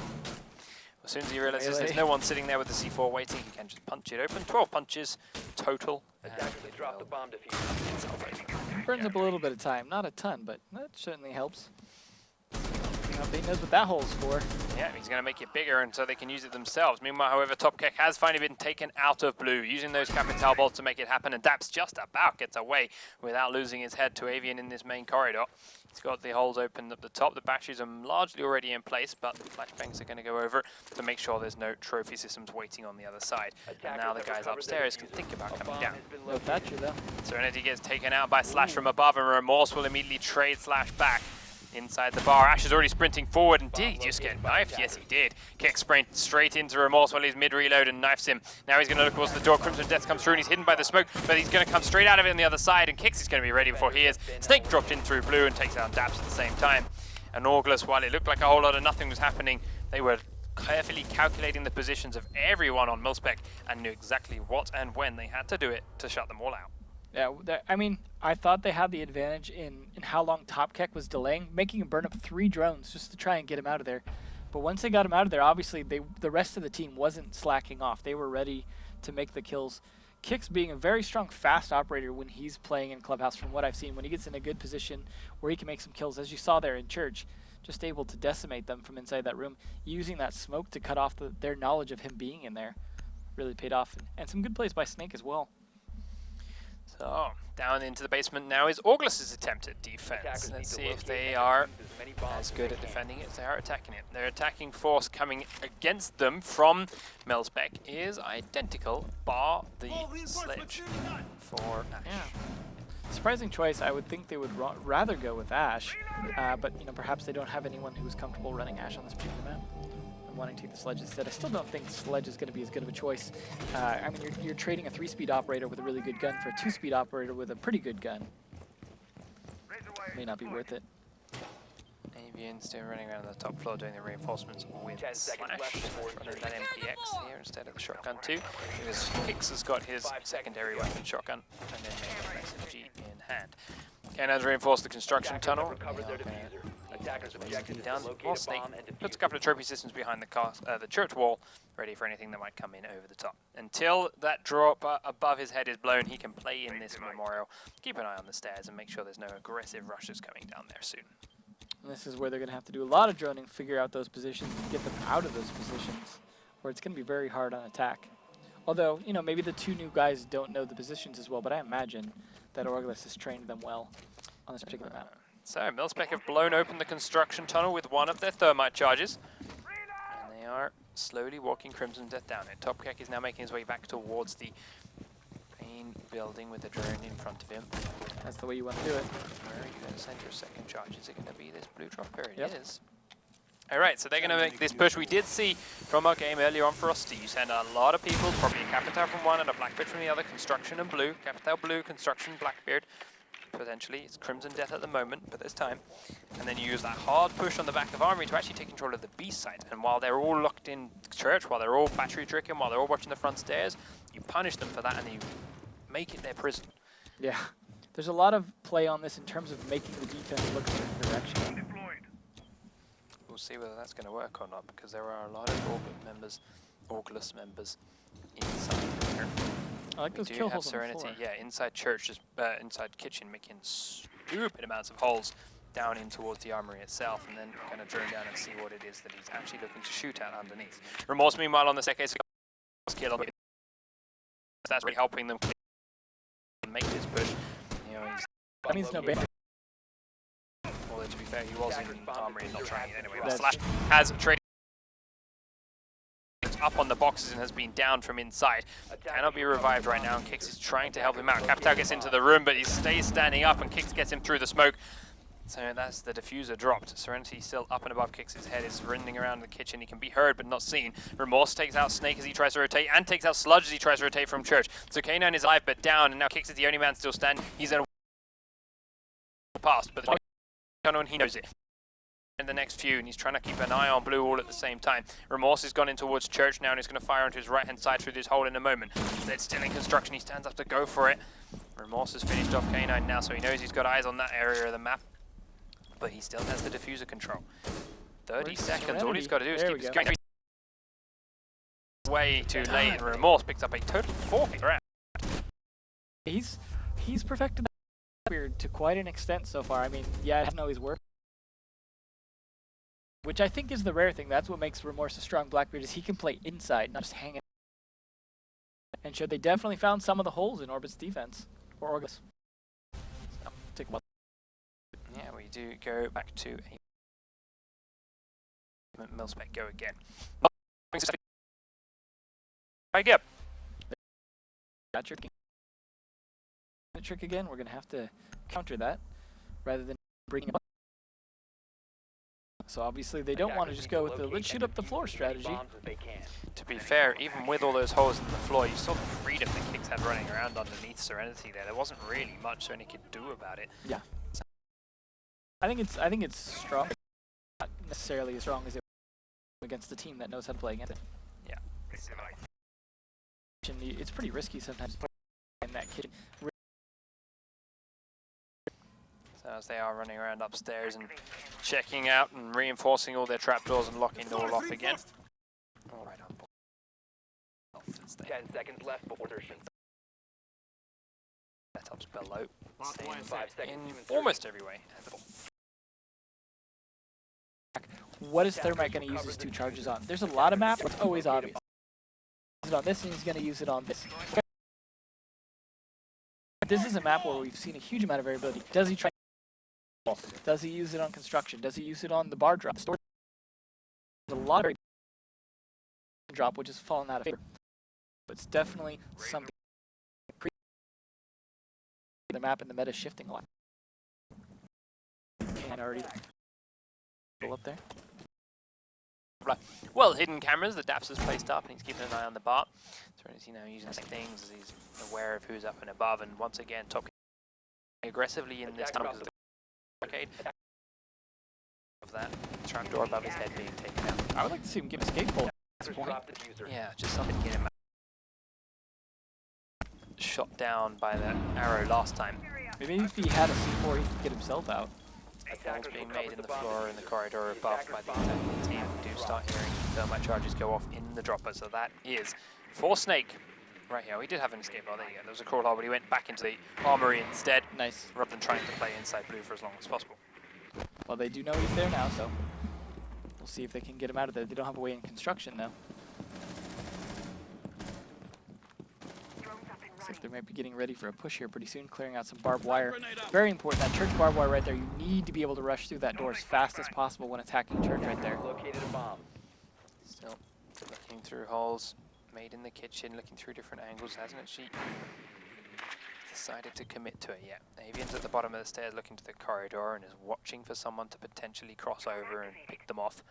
As soon as he realizes there's no one sitting there with the C4 waiting, he can just punch it open. 12 punches total. Attackers dropped the bomb diffuser. Burns up a little bit of time. Not a ton, but that certainly helps. They knows what that hole's for. Yeah, he's going to make it bigger and so they can use it themselves. Meanwhile, however, Topkek has finally been taken out of blue, using those Capital bolts to make it happen, and Daps just about gets away without losing his head to Avian in this main corridor. He's got the holes open up the top. The batteries are largely already in place, but the flashbangs are going to go over to make sure there's no trophy systems waiting on the other side. And now the guys upstairs can think about coming down. No Thatcher though. Serenity gets taken out by Slash from above, and Remorse will immediately trade Slash back. Inside the bar, Ash is already sprinting forward, and did he just get knifed? Yes, he did. Kick sprint straight into Remorse while he's mid-reload and knifes him. Now he's going to look towards the door. Crimson Death comes through, and he's hidden by the smoke, but he's going to come straight out of it on the other side, and Kix is going to be ready before he is. Snake dropped in through blue and takes down Daps at the same time. And Orgless, while it looked like a whole lot of nothing was happening, they were carefully calculating the positions of everyone on MiLSPEC and knew exactly what and when they had to do it to shut them all out. Yeah, I mean, I thought they had the advantage in how long Topkek was delaying, making him burn up 3 drones just to try and get him out of there. But once they got him out of there, obviously the rest of the team wasn't slacking off. They were ready to make the kills. Kix being a very strong, fast operator when he's playing in Clubhouse, from what I've seen, when he gets in a good position where he can make some kills, as you saw there in Church, just able to decimate them from inside that room, using that smoke to cut off their knowledge of him being in there. Really paid off. And some good plays by Snake as well. So, down into the basement now is Orgless's attempt at defense. Let's see if they are as good at defending it as they are attacking it. Their attacking force coming against them from MiLSPEC is identical, bar the sledge for Ash. Yeah. Surprising choice. I would think they would rather go with Ash, but you know, perhaps they don't have anyone who's comfortable running Ash on this particular map. Wanting to take the Sledge instead. I still don't think Sledge is going to be as good of a choice. I mean, you're trading a 3-speed operator with a really good gun for a 2-speed operator with a pretty good gun. May not be worth it. Avian still running around the top floor doing the reinforcements with 10 seconds Slash. left before Running that MPX here instead of the shotgun too, because Kix has got his secondary weapon shotgun and then maybe an SMG in hand. Cannons reinforce the construction tunnel. Recovered their diffuser. Attackers objective is to Down. locate More a Snake bomb and puts a defuse couple of trophy systems behind the church wall, ready for anything that might come in over the top. Until that drop above his head is blown, he can play in this memorial. Keep an eye on the stairs and make sure there's no aggressive rushes coming down there soon. And this is where they're going to have to do a lot of droning, figure out those positions, and get them out of those positions, where it's going to be very hard on attack. Although, you know, maybe the 2 new guys don't know the positions as well, but I imagine that Orgless has trained them well on this particular map. So, MiLSPEC have blown open the construction tunnel with one of their thermite charges. And they are slowly walking Crimson Death down it. Topkek is now making his way back towards the main building with the drone in front of him. That's the way you want to do it. Where are you going to send your second charge? Is it going to be this blue drop period? Yep. It is. Alright, so they're going to make this push. We did see from our game earlier on for Rusty, you send a lot of people, probably a Capital from one and a Blackbeard from the other, construction and blue. Capital blue, construction, Blackbeard. Potentially, it's Crimson Death at the moment, but there's time. And then you use that hard push on the back of Armory to actually take control of the B site. And while they're all locked in church, while they're all battery tricking, while they're all watching the front stairs, you punish them for that and you make it their prison. Yeah. There's a lot of play on this in terms of making the defense look a certain direction. We'll see whether that's going to work or not, because there are a lot of Orgless members inside here. I like those kill holes on the floor. Yeah, inside church, just inside kitchen, making stupid amounts of holes down in towards the armory itself, and then kind of drone down and see what it is that he's actually looking to shoot at underneath. Remorse, meanwhile, on the staircase, kill. That's really helping them make this push. You know, That means no ban. Although to be fair, he was in armory and not trying it anyway. But That's Slash has traded up on the boxes and has been down from inside. Cannot be revived right now, and Kix is trying to help him out. Capital gets into the room, but he stays standing up, and Kix gets him through the smoke. So that's the diffuser dropped. Serenity still up and above Kix. Head is running around the kitchen. He can be heard but not seen. Remorse takes out Snake as he tries to rotate, and takes out Sludge as he tries to rotate from Church. So K9 is alive but down, and now Kix is the only man still standing. He's in a past, but and he knows it. In the next few, and he's trying to keep an eye on Blue all at the same time. Remorse has gone in towards Church now, and he's going to fire onto his right-hand side through this hole in a moment. It's still in construction. He stands up to go for it. Remorse has finished off K9 now, so he knows he's got eyes on that area of the map. But he still has the diffuser control. 30 seconds. Serenity? All he's got to do is There keep we his go. gun way too late, and Remorse picks up a total 4 round. He's perfected Blackbeard to quite an extent so far. I mean, yeah, it hasn't always worked. Which I think is the rare thing. That's what makes Remorse a strong Blackbeard, is he can play inside, not just hang it. And sure, they definitely found some of the holes in Orbit's defense. Or Orgless. So, take a Yeah, we do go back to a MiLSPEC go again. I get that trick. Trick again. We're gonna have to counter that rather than bringing it up. So obviously they don't want to just go with the let's shoot up the floor strategy. To be fair, even with all those holes in the floor, you saw the freedom that Kix had running around underneath Serenity there. There wasn't really much Serenity could do about it. Yeah. I think it's strong. Not necessarily as strong as it was against the team that knows how to play against it. Yeah. It's pretty risky sometimes in that kitchen. So as they are running around upstairs and checking out and reinforcing all their trapdoors and locking it all off again. All right, on board. 10 seconds left before insertion. Setups below. Same 5 seconds in to insertion. almost every way. What is Thermite going to use his 2 charges on? There's a lot of maps, it's always obvious. Use it on this, and he's going to use it on this. This is a map where we've seen a huge amount of variability. Does he try? Does he use it on construction? Does he use it on the bar drop? There's a lot of drop which has fallen out of favor. But it's definitely something. The map and the meta is shifting a lot. And already up there. Well, hidden cameras that Daps has placed up, and he's keeping an eye on the bar. Serenity now using the same things as he's aware of who's up and above, and once again, Top aggressively in this time because of the arcade. Of that trapdoor above his head being taken out. I would like to see him give a escape pole at this point. Yeah, just something to get him shot down by that arrow last time. Maybe if he had a C4, he could get himself out. Falls being made in the floor in the corridor above by the attacking team. We do start hearing thermite charges go off in the dropper, so that is for Snake. Right here, we did have an escape. Oh, there you go. There was a crawl hole, but he went back into the armory instead. Nice. Rather than trying to play inside Blue for as long as possible. Well, they do know he's there now, so we'll see if they can get him out of there. They don't have a way in construction, though. Looks like they might be getting ready for a push here pretty soon, clearing out some barbed wire. Very important, that church barbed wire right there. You need to be able to rush through that door as fast as possible when attacking church right there. Located a bomb. Still looking through holes made in the kitchen, looking through different angles. Hasn't actually decided to commit to it yet. Avian's at the bottom of the stairs looking to the corridor and is watching for someone to potentially cross over and pick them off.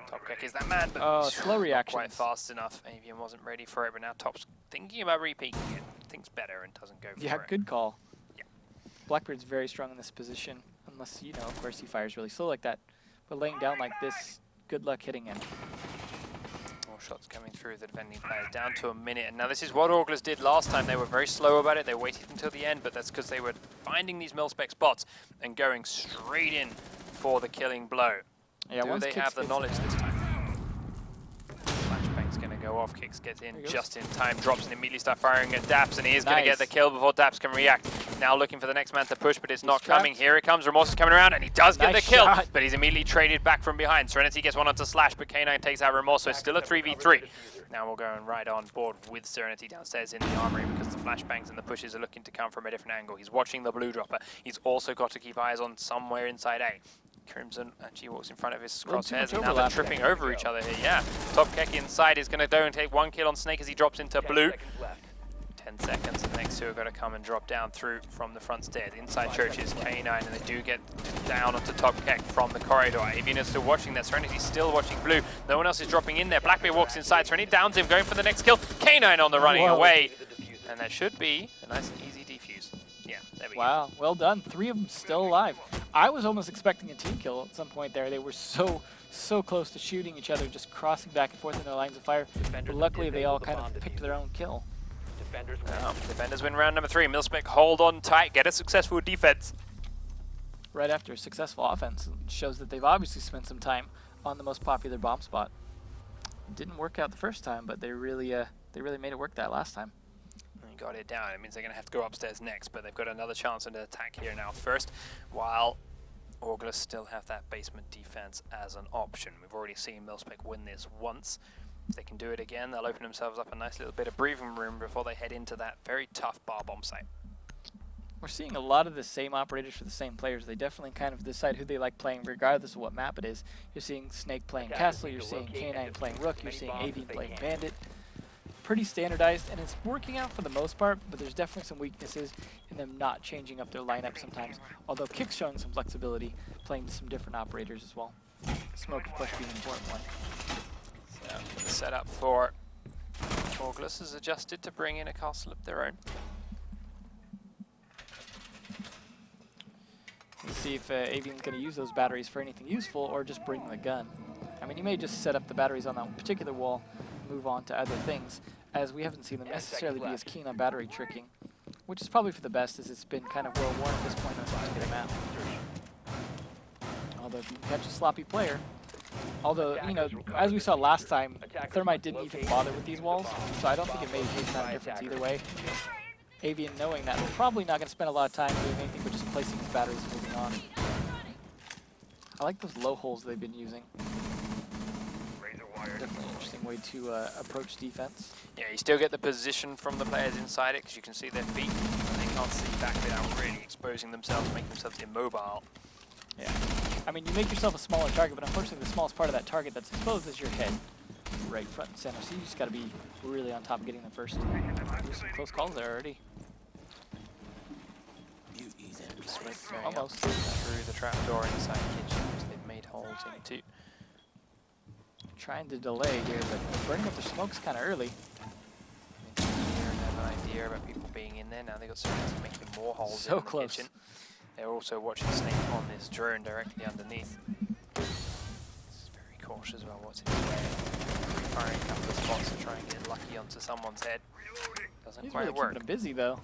Top Kick is that man, but slow reactions. Quite fast enough. Avian wasn't ready for it, but now Top's thinking about repeating it. Thinks better and doesn't go for it. Yeah, good call. Yeah. Blackbeard's very strong in this position, unless, you know, of course he fires really slow like that. But laying down like this, good luck hitting him. More shots coming through the defending players, down to a minute. And now this is what Orgless did last time. They were very slow about it. They waited until the end, but that's because they were finding these MiLSPEC spots and going straight in for the killing blow. Yeah, Do they have the knowledge this time? Flashbang's going to go off. Kix gets in just in time, drops and immediately start firing at Daps, and he is going to get the kill before Daps can react. Now looking for the next man to push, but it's not coming. Here it comes. Remorse is coming around, and he does get the kill, but he's immediately traded back from behind. Serenity gets one onto Slash, but K9 takes out Remorse, so it's still a 3v3. Now we'll go and right on board with Serenity downstairs in the armory because the flashbangs and the pushes are looking to come from a different angle. He's watching the blue dropper. He's also got to keep eyes on somewhere inside A. Crimson actually walks in front of his Well, too crosshairs, much and now they're overlap. tripping over each other here. Yeah, Top Keck inside is going to go and take 1 kill on Snake as he drops into 10 blue. seconds left. 10 seconds, the next two are going to come and drop down through from the front stairs. Inside Churches, K9, and they do get down onto Top Keck from the corridor. Avian is still watching that. Serenity's still watching blue. No one else is dropping in there. Blackbeard walks inside. Serenity downs him, going for the next kill. K9 on the running away. And that should be a nice and easy defuse. Yeah, there we go. Wow, well done. 3 of them still alive. I was almost expecting a team kill at some point there. They were so close to shooting each other, just crossing back and forth in their lines of fire. But luckily, they all kind of picked their own kill. Defenders win round number 3. MiLSPEC hold on tight, get a successful defense. Right after a successful offense, it shows that they've obviously spent some time on the most popular bomb spot. It didn't work out the first time, but they really made it work that last time. And got it down. It means they're going to have to go upstairs next, but they've got another chance at an attack here now first, while Orgless still have that basement defense as an option. We've already seen MiLSPEC win this once. If they can do it again, they'll open themselves up a nice little bit of breathing room before they head into that very tough bar bomb site. We're seeing a lot of the same operators for the same players. They definitely kind of decide who they like playing regardless of what map it is. You're seeing Snake playing Castle, you're seeing K9 playing Rook, you're seeing Avian playing Bandit. Pretty standardized, and it's working out for the most part, but there's definitely some weaknesses in them not changing up their lineup sometimes. Although Kick's showing some flexibility, playing some different operators as well. Smoke, of course, being an important one. So the setup for Orgless is adjusted to bring in a castle of their own. Let's see if Avian's going to use those batteries for anything useful or just bring the gun. I mean, you may just set up the batteries on that particular wall, move on to other things, as we haven't seen them necessarily be as keen on battery tricking, which is probably for the best, as it's been kind of well worn at this point on this particular map. Although if you can catch a sloppy player, although, you know, as we saw last time, Thermite didn't even bother with these walls, so I don't think it made a huge amount of difference either way. Avian knowing that, they're probably not going to spend a lot of time doing anything but just placing these batteries and moving on. I like those low holes they've been using. Definitely an interesting way to approach defense. Yeah, you still get the position from the players inside it because you can see their feet. They can't see back without really exposing themselves, making themselves immobile. Yeah. I mean, you make yourself a smaller target, but unfortunately the smallest part of that target that's exposed is your head. Right front and center, so you just got to be really on top of getting them first. There's some close calls there already. Almost. Through the trapdoor inside the kitchen, which they've made holes into. Trying to delay here, but burning up their smokes kind of early. They have an idea about people being in there. Now they've got Serenity making more holes So in the close. kitchen. They're also watching Snake on this drone directly underneath. It's very cautious about what's in his way. Firing a couple of spots to try and get lucky onto someone's head. Doesn't He's quite really work. keeping them busy, though.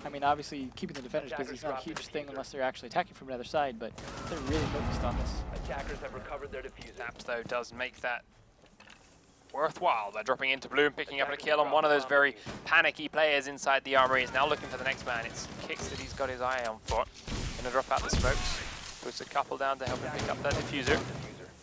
I mean, obviously, keeping the defenders busy is not a huge thing unless they're actually attacking from another side, but they're really focused on this. Attackers have recovered their diffuser. Zaps, though, does make that worthwhile. They're dropping into blue and picking up a kill on one of those very panicky players inside the armory. He's now looking for the next man. It's Kicks that he's got his eye on for. Gonna drop out the smokes. Puts a couple down to help him pick up that diffuser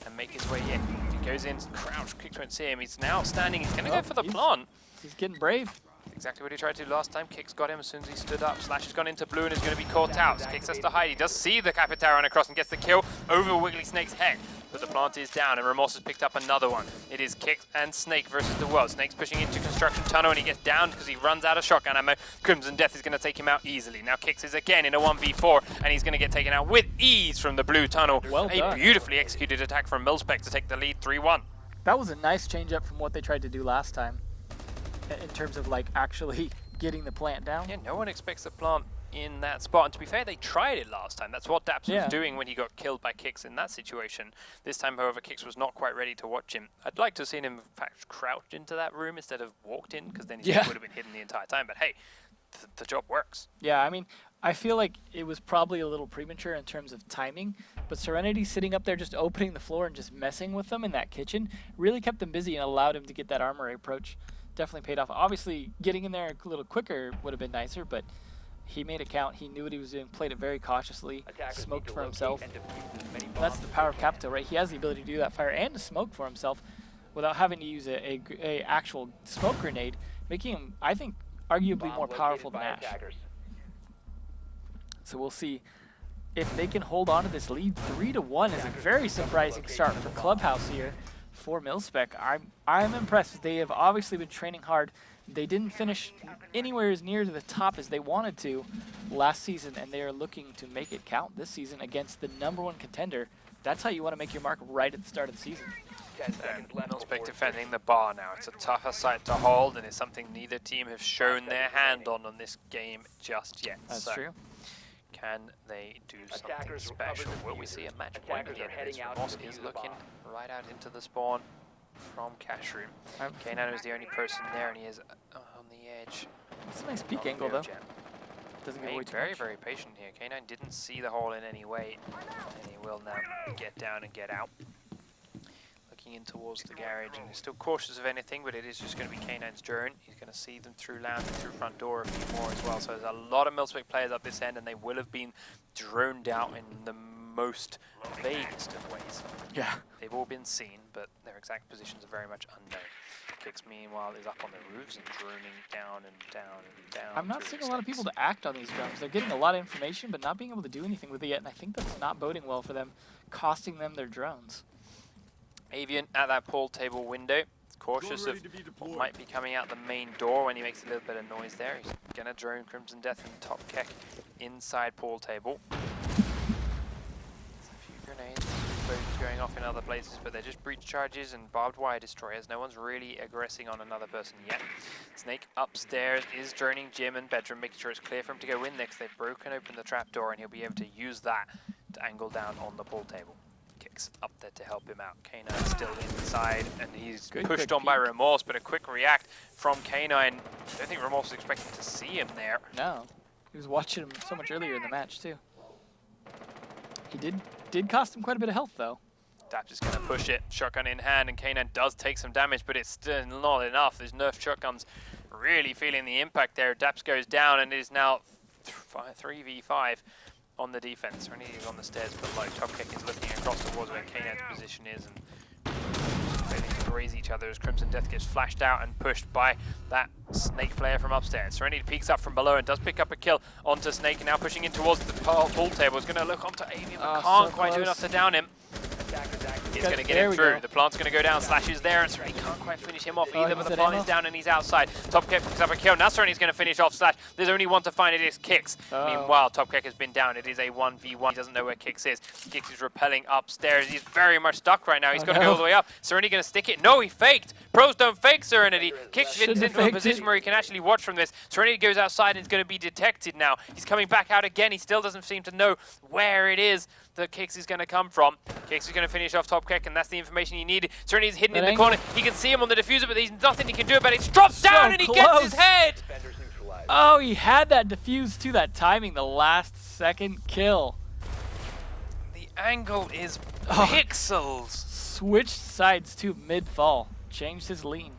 and make his way in. He goes in, crouched, Kicks won't see him. He's now standing. He's gonna go for the plant. He's getting brave. Exactly what he tried to do last time. Kicks got him as soon as he stood up. Slash has gone into blue and is going to be caught out. So Kicks has to hide. He does see the Capitao run across and gets the kill over Wiggly Snake's head. But the plant is down and Remorse has picked up another one. It is Kicks and Snake versus the world. Snake's pushing into construction tunnel and he gets down because he runs out of shotgun ammo. Crimson Death is going to take him out easily. Now Kicks is again in a 1v4 and he's going to get taken out with ease from the blue tunnel. Well a done. beautifully executed attack from MiLSPEC to take the lead 3-1. That was a nice change up from what they tried to do last time, in terms of like actually getting the plant down. Yeah, no one expects the plant in that spot. And to be fair, they tried it last time. That's what Daps was doing when he got killed by Kicks in that situation. This time, however, Kicks was not quite ready to watch him. I'd like to have seen him, in fact, crouched into that room instead of walked in, because then he would have been hidden the entire time. But hey, the job works. Yeah, I mean, I feel like it was probably a little premature in terms of timing, but Serenity sitting up there just opening the floor and just messing with them in that kitchen really kept them busy and allowed him to get that armory approach. Definitely paid off. Obviously, getting in there a little quicker would have been nicer, but he made it count. He knew what he was doing, played it very cautiously, smoked for himself. That's the power of Capitao, right? He has the ability to do that fire and to smoke for himself without having to use a actual smoke grenade, making him, I think, arguably more powerful than Ash. So we'll see if they can hold on to this lead. 3-1 is a very surprising start for Clubhouse here for MiLSPEC. I'm impressed. They have obviously been training hard. They didn't finish anywhere as near to the top as they wanted to last season, and they are looking to make it count this season against the #1 contender. That's how you want to make your mark right at the start of the season. 10 seconds left. MiLSPEC defending the bar now. It's a tougher site to hold, and it's something neither team have shown their hand on this game just yet. That's so true. Can they do something Attackers recover special? the Will we diffuser. see a match point Attackers again? are heading out Moss to is defuse the looking bomb. right out into the spawn from Cash Room. K9 is the only person there, and he is on the edge. It's a nice peek Not angle, real though. gem. Doesn't get Being away too very, much. very patient here. K9 didn't see the hole in any way, and he will now get down and get out. Looking in towards the garage, and he's still cautious of anything, but it is just going to be K9's drone. He's going to see them through lounge and through front door a few more as well. So there's a lot of MiLSPEC players up this end, and they will have been droned out in the most vaguest of ways. Yeah. They've all been seen, but their exact positions are very much unknown. Kicks, meanwhile, is up on the roofs and droning down and down and down. I'm not through seeing the a lot of people to act on these drones. They're getting a lot of information, but not being able to do anything with it yet, and I think that's not boding well for them, costing them their drones. Avian at that pool table window. Cautious of what might be coming out the main door when he makes a little bit of noise there. He's gonna drone Crimson Death and Top Keck inside pool table. There's a few grenades, explosions going off in other places, but they're just breach charges and barbed wire destroyers. No one's really aggressing on another person yet. Snake upstairs is droning Jim and Bedroom, making sure it's clear for him to go in next. They've broken open the trapdoor, and he'll be able to use that to angle down on the pool table. Kicks up there to help him out. K9 still inside, and he's pushed on by Remorse, but a quick react from K9. I don't think Remorse was expecting to see him there. No. He was watching him so much earlier in the match, too. He did cost him quite a bit of health, though. Daps is going to push it, shotgun in hand, and K9 does take some damage, but it's still not enough. These nerfed shotguns really feeling the impact there. Daps goes down, and it is now 3v5. On the defense. Rennie is on the stairs below. Top Kick is looking across towards where K9's position is and failing to graze each other as Crimson Death gets flashed out and pushed by that Snake player from upstairs. Serenity peeks up from below and does pick up a kill onto Snake, and now pushing in towards the pool table. Is going to look onto Avian, but can't quite do enough to down him. He's going to get him through. The plant's going to go down. Slash is there, and Serenity can't quite finish him off either, but the plant is down and he's outside. Top Kick picks up a kill. Now Serenity's going to finish off Slash. There's only one to find. It is Kicks. Meanwhile, Top Kick has been down. It is a 1v1. He doesn't know where Kicks is. Kicks is repelling upstairs. He's very much stuck right now. He's got to go all the way up. Serenity going to stick it. No, he faked. Pros don't fake Serenity. Kicks gets into a position where he can actually watch from this. Serenity goes outside and is going to be detected now. He's coming back out again. He still doesn't seem to know where it is that Kicks is going to come from. Kicks is going to finish off Top Kick, and that's the information you need. Serenity's hidden in the corner. He can see him on the diffuser, but there's nothing he can do about it. It's dropped down, and he gets his head! Oh, he had that diffuse to that timing, the last second kill. The angle is pixels. Switched sides to mid-fall. Changed his lean.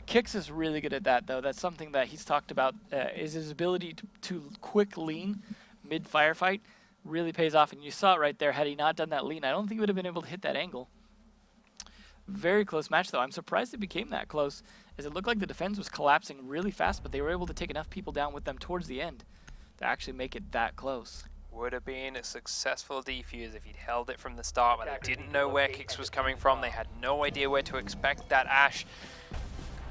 Kicks is really good at that, though. That's something that he's talked about, is his ability to quick lean mid-firefight. Really pays off, and you saw it right there. Had he not done that lean, I don't think he would have been able to hit that angle. Very close match, though. I'm surprised it became that close, as it looked like the defense was collapsing really fast, but they were able to take enough people down with them towards the end to actually make it that close. Would have been a successful defuse if he'd held it from the start, but they didn't know where Kicks was coming from. They had no idea where to expect that Ash.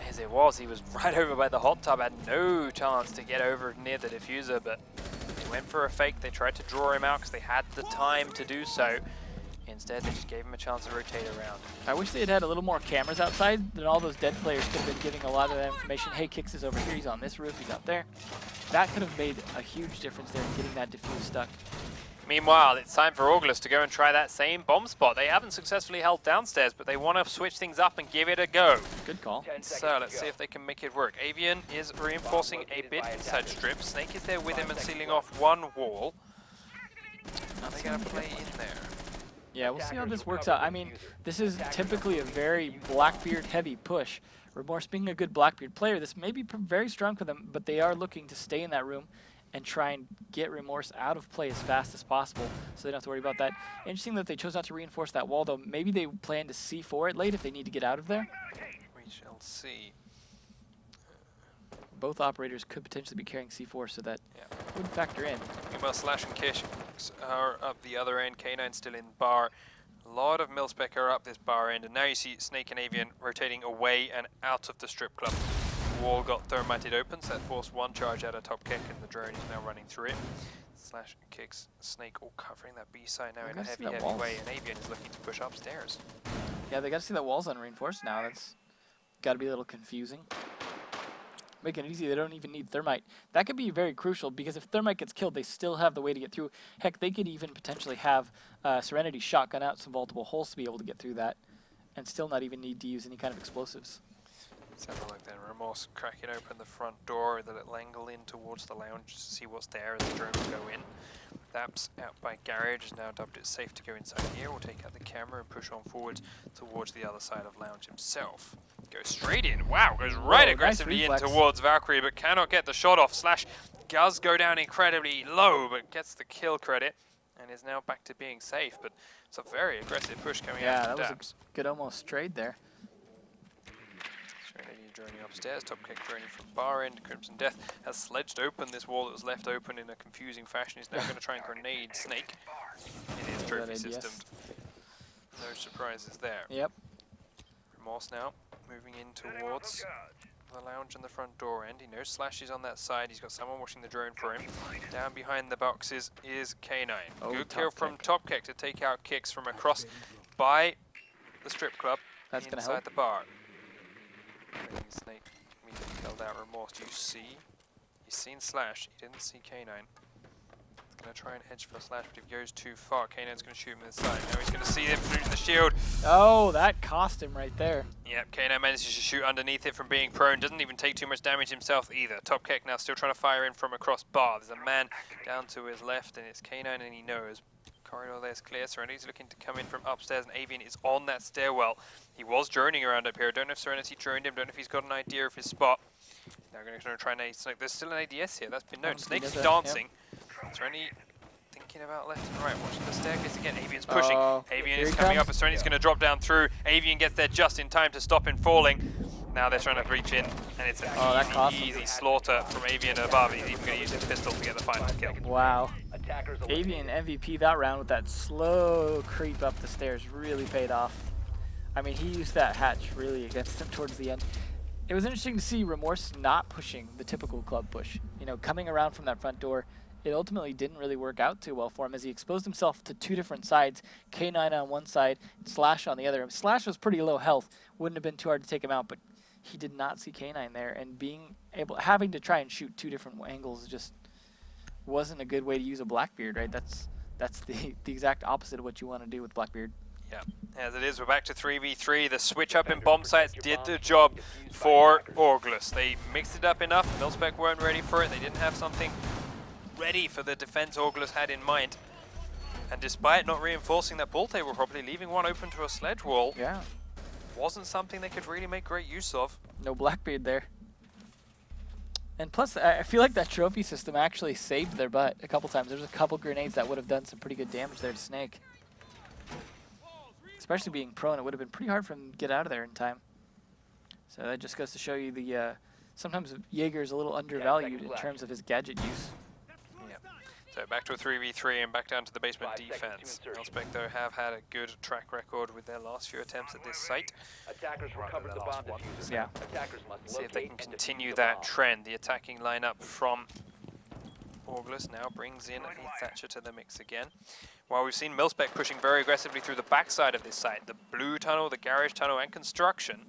As it was, he was right over by the hot tub, had no chance to get over near the diffuser, but they went for a fake. They tried to draw him out because they had the time to do so. Instead, they just gave him a chance to rotate around. I wish they had had a little more cameras outside, then all those dead players could have been giving a lot of that information. Hey, Kicks is over here, he's on this roof, he's out there. That could have made a huge difference there in getting that diffuse stuck. Meanwhile, it's time for Orgless to go and try that same bomb spot. They haven't successfully held downstairs, but they want to switch things up and give it a go. Good call. So let's see if they can make it work. Avian is reinforcing a bit inside strip. Snake is there with him and sealing off one wall. Are they going to play in there? Yeah, we'll see how this works out. I mean, this is typically a very Blackbeard-heavy push. Remorse being a good Blackbeard player, this may be very strong for them, but they are looking to stay in that room and try and get Remorse out of play as fast as possible, so they don't have to worry about that. Interesting that they chose not to reinforce that wall, though. Maybe they plan to C4 it late if they need to get out of there. We shall see. both operators could potentially be carrying C4, so that would factor in. Meanwhile, Slash and Kish are up the other end. K9 still in bar. A lot of MiLSPEC are up this bar end, and now you see Snake and Avian rotating away and out of the strip club. Wall got thermited open, so that forced one charge out of top kick, and the drone is now running through it. Slash kicks Snake all covering that B side now in a heavy way, and Avian is looking to push upstairs. Yeah, they got to see that wall's unreinforced now. That's got to be a little confusing. Making it easy, they don't even need Thermite. That could be very crucial, because if Thermite gets killed, they still have the way to get through. Heck, they could even potentially have Serenity shotgun out some multiple holes to be able to get through that, and still not even need to use any kind of explosives. Let's have a look then. Remorse cracking open the front door, the little angle in towards the lounge to see what's there as the drone will go in. That's out by Garage, has now dubbed it safe to go inside here. We'll take out the camera and push on forwards towards the other side of lounge himself. Goes straight in. Wow, goes right aggressively in towards Valkyrie, but cannot get the shot off. Slash does go down incredibly low, but gets the kill credit and is now back to being safe. But it's a very aggressive push coming out from that Dabs. was a good almost trade there. Journey upstairs, top kick journey from bar end. Crimson Death has sledged open this wall that was left open in a confusing fashion. He's now going to try and grenade Snake in his trophy system. No surprises there. Yep. Remorse now moving in towards the lounge and the front door end. He knows Slash is on that side. He's got someone watching the drone for him. Down behind the boxes is K9. Good kill from top kick to take out kicks from across by the strip club. That's going to inside help. the bar. Snake immediately killed out Remorse. Do you see? He's seen Slash. He didn't see K9. He's going to try and hedge for Slash, but if he goes too far, K9's going to shoot him in the side. Now he's going to see him through the shield. Oh, that cost him right there. Yep, K9 manages to shoot underneath it from being prone. Doesn't even take too much damage himself either. Top kick now still trying to fire in from across bar. There's a man down to his left, and it's K9, and he knows. Corridor there's clear. Serenity's looking to come in from upstairs, and Avian is on that stairwell. He was droning around up here. I don't know if Serenity droned him. Don't know if he's got an idea of his spot. Now we're going to try and aid Snake. There's still an ADS here. That's been known. Snake's dancing. Serenity thinking about left and right. Watching the staircase again. Avian's pushing. Avian is coming up, and Serenity's going to drop down through. Avian gets there just in time to stop him falling. Now they're trying to breach in, and it's an easy slaughter from Avian above. He's even going to use his pistol to get the final kill. Wow. Avian MVP that round with that slow creep up the stairs really paid off. I mean, he used that hatch really against him towards the end. It was interesting to see Remorse not pushing the typical club push. You know, coming around from that front door, it ultimately didn't really work out too well for him as he exposed himself to two different sides, K9 on one side, Slash on the other. Slash was pretty low health, wouldn't have been too hard to take him out, but he did not see K9 there, and having to try and shoot two different angles just wasn't a good way to use a Blackbeard, right? That's the exact opposite of what you want to do with Blackbeard. Yeah, as it is, we're back to 3v3. The switch up in bomb sites did the job for Orgless. They mixed it up enough. MiLSPEC weren't ready for it. They didn't have something ready for the defense Orgless had in mind. And despite not reinforcing that ball table properly, leaving one open to a sledge wall, wasn't something they could really make great use of. No Blackbeard there. And plus, I feel like that trophy system actually saved their butt a couple times. There's a couple grenades that would have done some pretty good damage there to Snake. Especially being prone, it would have been pretty hard for him to get out of there in time. So that just goes to show you the sometimes Jaeger is a little undervalued in terms of his gadget use. So back to a 3v3 and back down to the basement defense. MiLSPEC though have had a good track record with their last few attempts at this site. Attackers recovered the bomb diffuser. Yeah. Attackers must See if they can locate and continue defuse the that bomb. trend. The attacking lineup from Orgless now brings in a Thatcher to the mix again. While we've seen MiLSPEC pushing very aggressively through the backside of this site, the blue tunnel, the garage tunnel, and construction,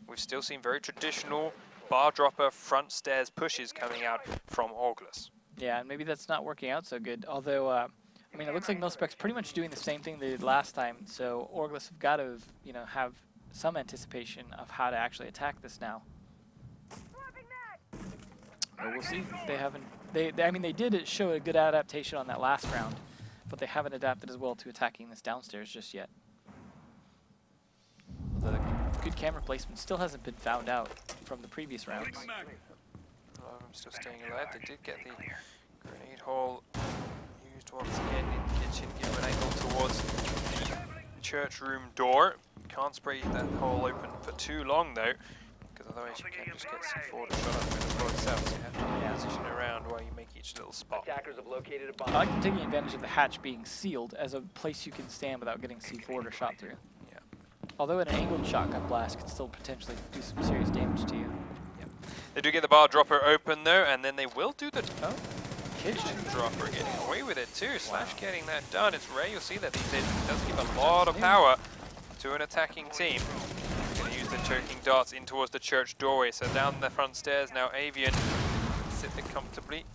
we've still seen very traditional bar dropper front stairs pushes coming out from Orgless. Yeah, and maybe that's not working out so good. Although, I mean, it looks like MiLSPEC's pretty much doing the same thing they did last time. So Orgless have got to, you know, have some anticipation of how to actually attack this now. But we'll see. They haven't. I mean, they did show a good adaptation on that last round, but they haven't adapted as well to attacking this downstairs just yet. The good camera placement still hasn't been found out from the previous rounds. A lot of them still staying alive. They did get the grenade hole used once again in the kitchen, give an angle towards the church room door. Can't spray that hole open for too long though, because otherwise you can just get C4 to shot up and deploy itself, so you have to position around while you make each little spot. Attackers have located a bomb. I like them taking advantage of the hatch being sealed as a place you can stand without getting C4 or shot through. Yeah. Although an angled shotgun blast could still potentially do some serious damage to you. They do get the bar dropper open though, and then they will do the Kitchen. dropper, getting away with it too. Slash getting that done. It's rare you'll see that these days. It does give a lot of power to an attacking team. Going to use the choking darts in towards the church doorway. So down the front stairs now, Avian sit there comfortably.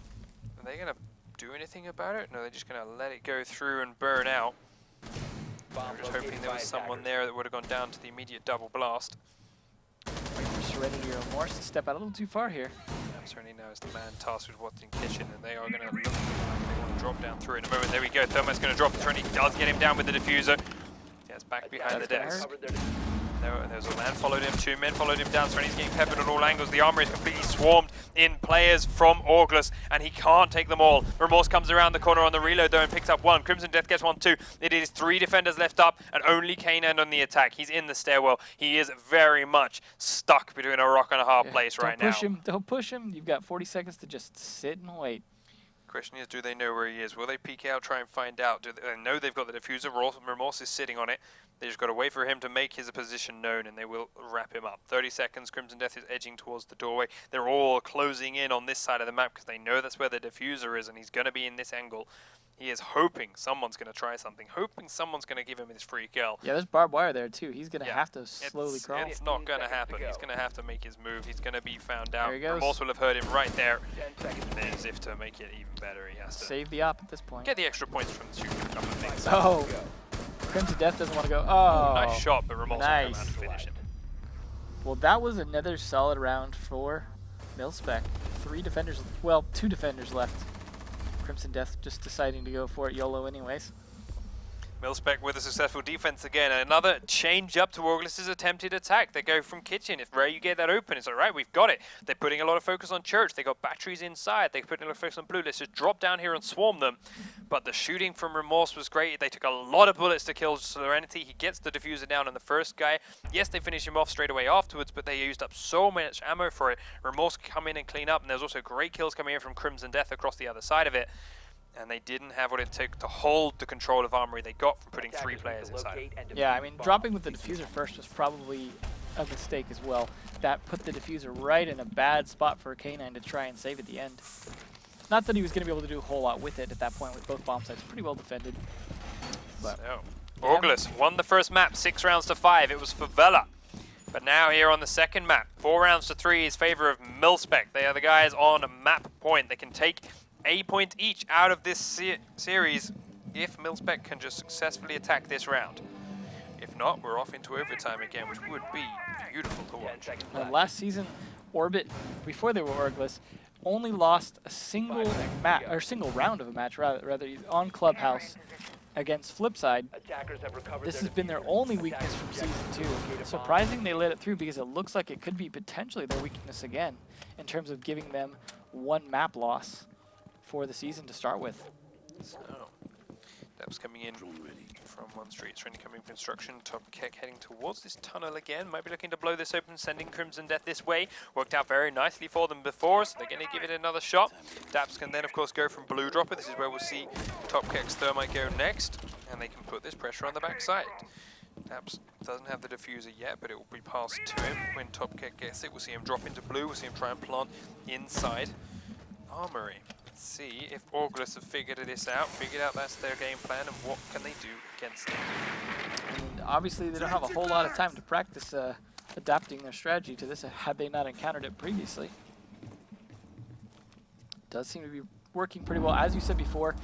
Are they going to do anything about it? No, they're just going to let it go through and burn out. I'm just hoping there was someone there that would have gone down to the immediate double blast. Waiting for Serenity or Remorse to step out a little too far here. Certainly now is the man tasked with what's in kitchen, and they are going to look like they want to drop down through in a moment. There we go. Thermite's going to drop. Serenity does get him down with the diffuser. Yeah, it's back behind the desk. There's a man followed him, 2 men followed him down. Serenity's getting peppered on all angles. The armory is completely swarmed in players from Orgless, and he can't take them all. Remorse comes around the corner on the reload though and picks up 1. Crimson Death gets 1 too. It is 3 defenders left up and only Kanan on the attack. He's in the stairwell. He is very much stuck between a rock and a hard place right now. Don't push him. Don't push him. You've got 40 seconds to just sit and wait. Question is, do they know where he is? Will they peek out, try and find out? Do they know they've got the diffuser? Remorse is sitting on it. They just got to wait for him to make his position known, and they will wrap him up. 30 seconds. Crimson Death is edging towards the doorway. They're all closing in on this side of the map because they know that's where the diffuser is, and he's going to be in this angle. He is hoping someone's going to try something, hoping someone's going to give him his free kill. Yeah, there's barbed wire there too. He's going to have to slowly crawl. It's not going to happen. He's going to have to make his move. He's going to be found out. There he goes. Remorse will have heard him right there. And then as if to make it even better, he has to Save the op at this point. get the extra points from the shooting a couple of things. Oh, Crimson Death doesn't want to go. Oh, Nice shot, but Remorse will come nice. out to finish it. Well, that was another solid round for MiLSPEC. 3 defenders, well, 2 defenders left. Crimson Death just deciding to go for it YOLO anyways. MiLSPEC with a successful defense again. Another change up to Orgless's attempted attack. They go from kitchen. It's rare you get that open. It's all right, we've got it. They're putting a lot of focus on church. They got batteries inside. They're putting a lot of focus on blue. Let's just drop down here and swarm them. But the shooting from Remorse was great. They took a lot of bullets to kill Serenity. He gets the diffuser down on the first guy. Yes, they finish him off straight away afterwards, but they used up so much ammo for it. Remorse could come in and clean up, and there's also great kills coming in from Crimson Death across the other side of it. And they didn't have what it took to hold the control of armory they got from putting 3 players inside. Yeah, I mean, dropping with the diffuser first was probably a mistake as well. That put the diffuser right in a bad spot for K9 to try and save at the end. Not that he was going to be able to do a whole lot with it at that point with both bomb sites pretty well defended. But So, Orgless won the first map, 6 rounds to 5. It was Favela. But now here on the second map, 4 rounds to 3 is favor of MiLSPEC. They are the guys on map point. They can take a point each out of this series if MiLSPEC can just successfully attack this round. If not, we're off into overtime again, which would be beautiful to watch. last season, Orbit, before they were Orgless, only lost a single match or single round of a match rather on Clubhouse against Flipside. This has been their only weakness from season 2. Surprising they let it through because it looks like it could be potentially their weakness again in terms of giving them 1 map loss for the season to start with. So, Dep's coming in from one street, Serenity coming from construction, Top Keck heading towards this tunnel again, might be looking to blow this open, sending Crimson Death this way. Worked out very nicely for them before, so they're going to give it another shot. Daps can then of course go from Blue Dropper. This is where we'll see Top Keck's Thermite go next, and they can put this pressure on the backside. Daps doesn't have the diffuser yet, but it will be passed to him. When Top Keck gets it, we'll see him drop into blue, we'll see him try and plant inside Armory. Let's see if Orgless have figured this out, figured out that's their game plan, and what can they do against it. And obviously they don't have a whole lot of time to practice adapting their strategy to this had they not encountered it previously. Does seem to be working pretty well. As you said before,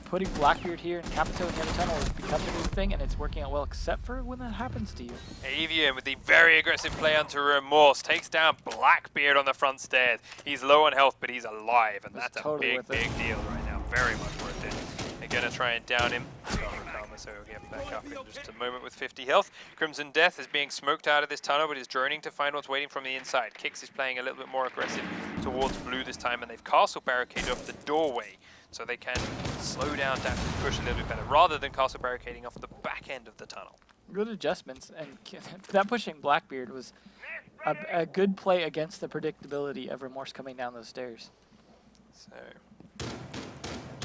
putting Blackbeard here and Capito in the other tunnel has become the new thing, and it's working out well, except for when that happens to you. Avian with the very aggressive play onto Remorse takes down Blackbeard on the front stairs. He's low on health, but he's alive, and that's totally a big deal right now. Very much worth it. They're going to try and down him. So he'll get back up in just a moment with 50 health. Crimson Death is being smoked out of this tunnel, but is droning to find what's waiting from the inside. Kix is playing a little bit more aggressive towards blue this time, and they've castle barricaded off the doorway, so they can slow down, Daps and push a little bit better, rather than castle barricading off the back end of the tunnel. Good adjustments, and that pushing Blackbeard was a good play against the predictability of Remorse coming down those stairs. So,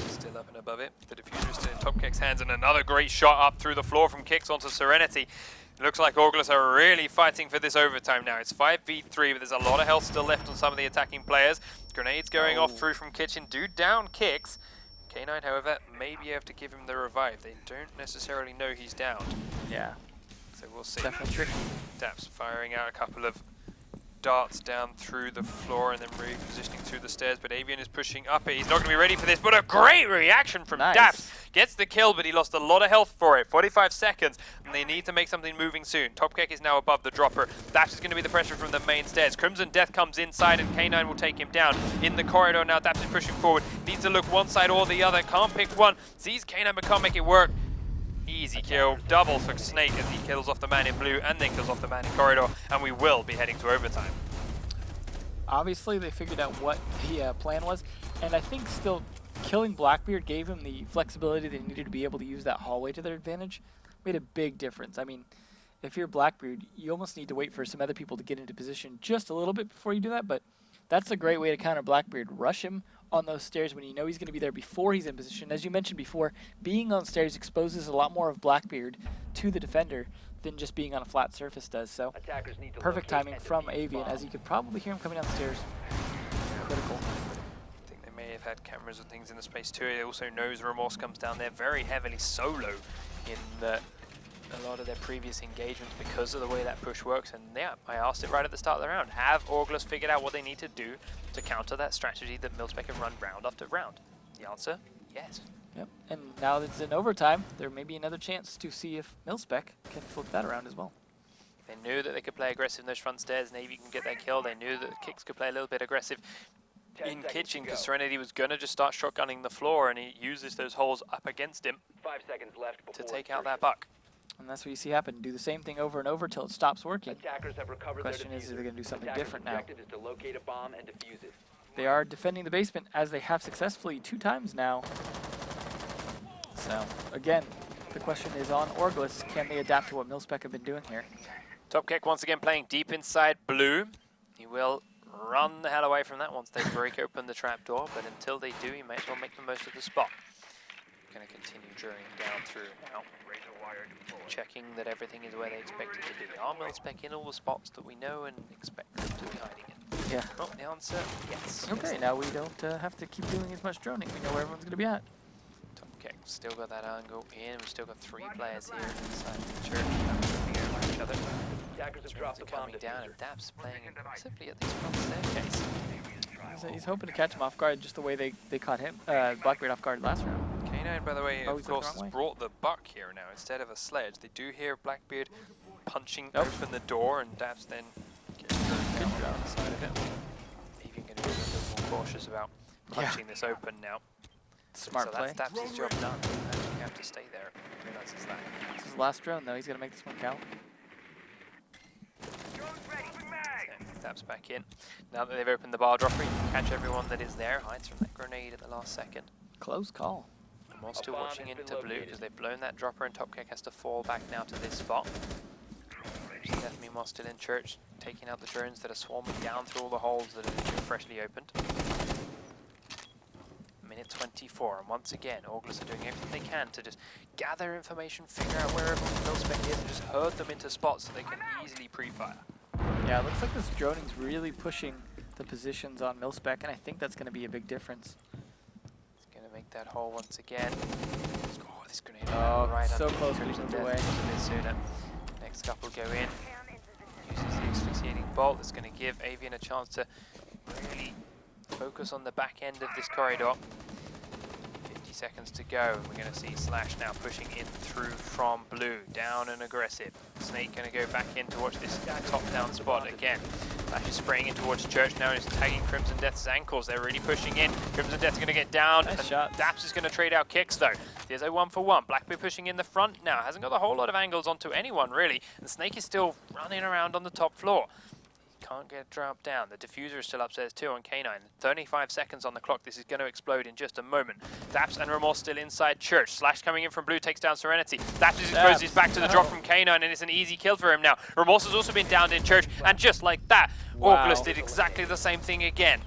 still up and above it. The diffuser is still in Top Kick's hands, and another great shot up through the floor from Kicks onto Serenity. It looks like Orgless are really fighting for this overtime now. It's 5v3, but there's a lot of health still left on some of the attacking players. Grenades going off through from Kitchen do down Kicks. K9, however, may be able to give him the revive. They don't necessarily know he's down. Yeah. So we'll see. Definitely tricky. Daps firing out a couple of darts down through the floor and then repositioning through the stairs, but Avian is pushing up it. He's not going to be ready for this, but a great reaction from Daps. Gets the kill, but he lost a lot of health for it. 45 seconds, and they need to make something moving soon. Topkek is now above the dropper. Daps is going to be the pressure from the main stairs. Crimson Death comes inside, and K9 will take him down. In the corridor now, Daps is pushing forward. Needs to look one side or the other. Can't pick one. Sees K9, but can't make it work. Easy kill, double for Snake as he kills off the man in blue and then kills off the man in corridor, and we will be heading to overtime. Obviously, they figured out what the plan was, and I think still killing Blackbeard gave him the flexibility they needed to be able to use that hallway to their advantage. Made a big difference. I mean, if you're Blackbeard, you almost need to wait for some other people to get into position just a little bit before you do that, but that's a great way to counter Blackbeard. Rush him on those stairs when you know he's going to be there before he's in position. As you mentioned before, being on stairs exposes a lot more of Blackbeard to the defender than just being on a flat surface does. So perfect timing from Avian, as you could probably hear him coming down the stairs. Critical. I think they may have had cameras and things in the space too. They also knows Remorse comes down there very heavily solo in a lot of their previous engagements because of the way that push works. And yeah, I asked it right at the start of the round. Have Orgless figured out what they need to do to counter that strategy that MiLSPEC have run round after round? The answer, yes. Yep, and now that it's in overtime, there may be another chance to see if MiLSPEC can flip that around as well. They knew that they could play aggressive in those front stairs. Navy can get that kill. They knew that Kicks could play a little bit aggressive in Kitchen because Serenity was going to just start shotgunning the floor, and he uses those holes up against him 5 seconds left to take out that buck. And that's what you see happen. Do the same thing over and over till it stops working. Attackers have recovered Question is they're going to do something different now. Is to locate a bomb and defuse it. They are defending the basement as they have successfully 2 times now. So, again, the question is on Orgless. Can they adapt to what MiLSPEC have been doing here? Topkick once again playing deep inside blue. He will run the hell away from that once they break open the trapdoor, but until they do, he may as well make the most of the spot. Going to continue drilling down through now. Checking that everything is where they expect it to be. Are MiLSPEC in all the spots that we know and expect them to be hiding in? Yeah. Oh, the answer, yes. Okay, yes, now we don't have to keep doing as much droning. We know where everyone's going to be at. Topkick still got that angle in. We've still got 3 players here inside the church. Looking over each other. Attackers have dropped the bomb coming down, and Daps playing aggressively at this front staircase. He's hoping to catch him off guard just the way they caught him, Blackbeard off guard last round. K9, by the way, Oh, of course, has brought the buck here now instead of a sledge. They do hear Blackbeard punching open the door, and Daps then gets the side of it. Even going to be a little more cautious about punching this open now. Smart so play. That's Daps' job done. You have to stay there. Realizes that. This is his last drone, though. He's going to make this one count. Daps back in. Now that they've opened the bar dropper, you can catch everyone that is there. Hides from that grenade at the last second. Close call. Remorse still watching into blue because they've blown that dropper, and Topkick has to fall back now to this spot. Death meanwhile still in church, taking out the drones that are swarming down through all the holes that have been freshly opened. Minute 24, and once again, Orgless are doing everything they can to just gather information, figure out where everyone MiLSPEC is, and just herd them into spots so they can easily pre-fire. Yeah, it looks like this droning's really pushing the positions on MiLSPEC, and I think that's going to be a big difference. It's going to make that hole once again. Oh, this grenade right so under close, Crimson moving Death away. a bit sooner. Next couple go in. Uses the asphyxiating bolt. That's going to give Avian a chance to really focus on the back end of this corridor. 50 seconds to go, and we're going to see Slash now pushing in through from blue, down and aggressive. Snake going to go back in to watch this top-down spot again. Slash is spraying in towards Church now, and he's tagging Crimson Death's ankles. They're really pushing in. Crimson Death's going to get down, nice and shot. Daps is going to trade out Kicks though. There's a 1-for-1. Blackbeard pushing in the front now. Hasn't got a whole lot of angles onto anyone really, and Snake is still running around on the top floor. Can't get dropped down. The diffuser is still upstairs too on K9. 35 seconds on the clock. This is going to explode in just a moment. Daps and Remorse still inside Church. Slash coming in from blue takes down Serenity. Daps is exposed. He's back to the drop from K9, and it's an easy kill for him now. Remorse has also been downed in Church, and just like that, Orgless did exactly the same thing again.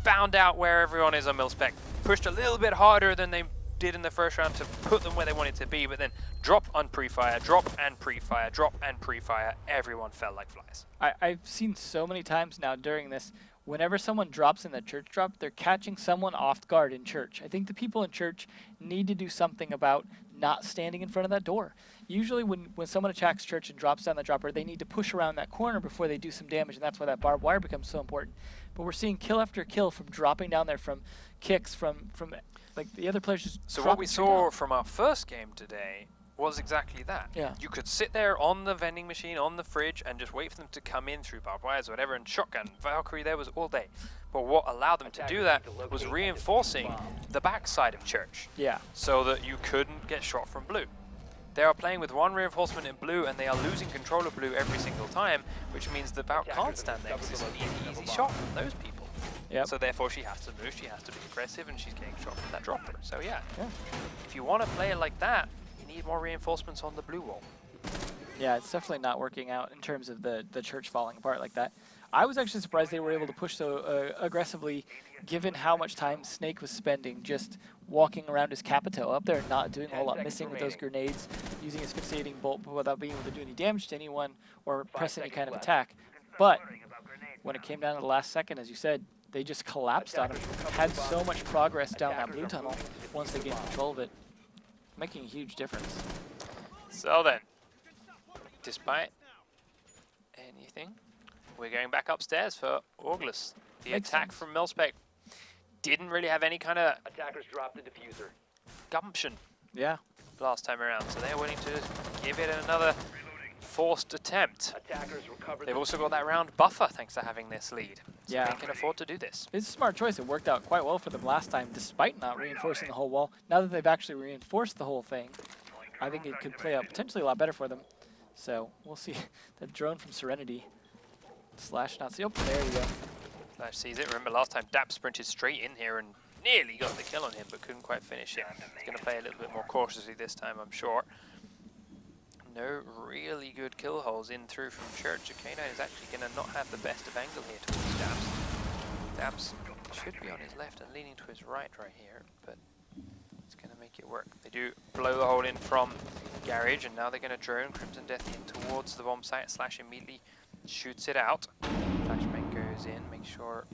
Found out where everyone is on MiLSPEC. Pushed a little bit harder than they did in the first round to put them where they wanted to be, but then drop on pre-fire, drop and pre-fire, drop and pre-fire. Everyone fell like flies. I've seen so many times now during this, whenever someone drops in the Church drop, they're catching someone off guard in Church. I think the people in Church need to do something about not standing in front of that door. Usually when someone attacks Church and drops down the dropper, they need to push around that corner before they do some damage, and that's why that barbed wire becomes so important. But we're seeing kill after kill from dropping down there, from kicks, from like the other players just. So what we saw from our first game today was exactly that. Yeah. You could sit there on the vending machine, on the fridge, and just wait for them to come in through barbed wires or whatever, and shotgun. Valkyrie there was all day. But what allowed them to do that was reinforcing the backside of Church. Yeah. So that you couldn't get shot from blue. They are playing with one reinforcement in blue, and they are losing control of blue every single time, which means the Valk can't stand there because it's an easy shot from those people. Yep. So therefore she has to move, she has to be aggressive, and she's getting shot from that dropper. So yeah, if you want to play it like that, you need more reinforcements on the blue wall. Yeah, it's definitely not working out in terms of the Church falling apart like that. I was actually surprised they were able to push so aggressively, given how much time Snake was spending just walking around his Capito up there, not doing a whole lot, missing with those grenades, using his fixating bolt without being able to do any damage to anyone or press any kind of attack. But when it came down to the last second, as you said, they just collapsed on him. Had so much progress down that blue tunnel once they gained control of it, making a huge difference. So then, despite anything, we're going back upstairs for Orgless. The attack from MiLSPEC didn't really have any kind of Attackers dropped the diffuser. gumption Yeah. last time around, so they're willing to give it another forced attempt. Attackers recovered. They've also got that round buffer thanks to having this lead. So Yeah. they can afford to do this. It's a smart choice. It worked out quite well for them last time, despite not reinforcing the whole wall. Now that they've actually reinforced the whole thing, I think it could play out potentially a lot better for them. So we'll see. That drone from Serenity. Slash not see. Oh, there you go. Slash sees it. Remember last time Dap sprinted straight in here and nearly got the kill on him, but couldn't quite finish it. He's going to play a little bit more cautiously this time, I'm sure. No really good kill holes in through from Church. K9 is actually going to not have the best of angle here towards Daps. Daps should be on his left and leaning to his right here, but it's going to make it work. They do blow the hole in from Garage, and now they're going to drone Crimson Death in towards the bomb site. Slash immediately shoots it out. Flashbang goes in, make sure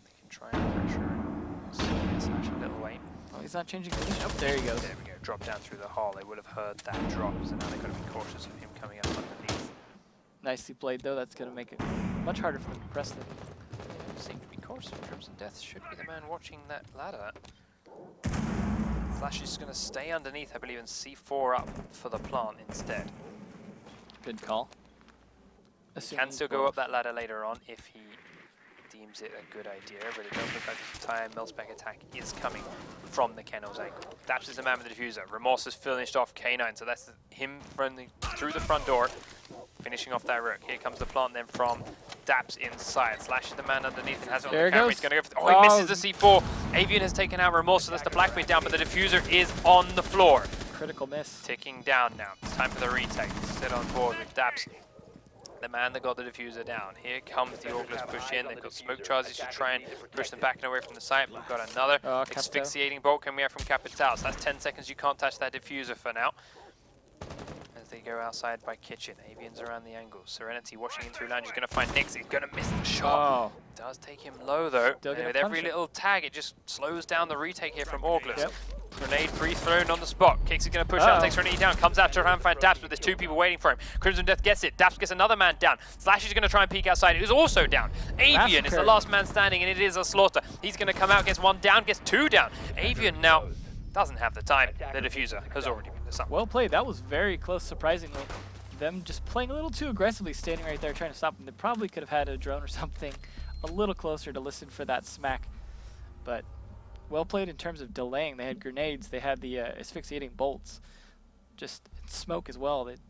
they can try and pressure Slash a little way. Oh, he's not changing position. Oh, there he goes. There we go, drop down through the hall. They would have heard that drop, so now they've got to be cautious of him coming up underneath. Nicely played, though. That's going to make it much harder for them to press them. Seem to be cautious. Crimson Death should be the man watching that ladder. Flash is going to stay underneath, I believe, and C4 up for the plant instead. Good call. Can still go up that ladder later on if he deems it a good idea, but it does look like the entire MiLSPEC attack is coming from the Kennel's angle. Daps is the man with the diffuser. Remorse has finished off K9, so that's him running through the front door, finishing off that rook. Here comes the plant then from Daps inside. Slash is the man underneath and has it on the camera. He's going to go for he misses the C4. Avian has taken out Remorse, so that's the Blackbeard down, but the diffuser is on the floor. Critical miss. Ticking down now. It's time for the retake. Sit on board with Daps, the man that got the diffuser down. Here comes the Orgless push in. They've got smoke charges to try and push them back and away from the site. We've got another asphyxiating bolt coming out from Capital. So that's 10 seconds. You can't touch that diffuser for now. As they go outside by Kitchen. Avian's around the angle. Serenity watching in through lounge. He's going to find Nix. He's going to miss the shot. Does take him low though. With every little tag, it just slows down the retake here from Orgless. Yep. Grenade pre-thrown on the spot. Kicks is going to push out, takes Renee down, comes out to try and find Daps, but there's two people waiting for him. Crimson Death gets it. Daps gets another man down. Slash is going to try and peek outside. Who's also down. Avian is the last man standing, and it is a slaughter. He's going to come out, gets one down, gets two down. Avian now doesn't have the time. The diffuser has already been disarmed. Well played. That was very close, surprisingly. Them just playing a little too aggressively, standing right there trying to stop them. They probably could have had a drone or something a little closer to listen for that smack. But well played in terms of delaying. They had grenades, they had the asphyxiating bolts, just smoke as well. It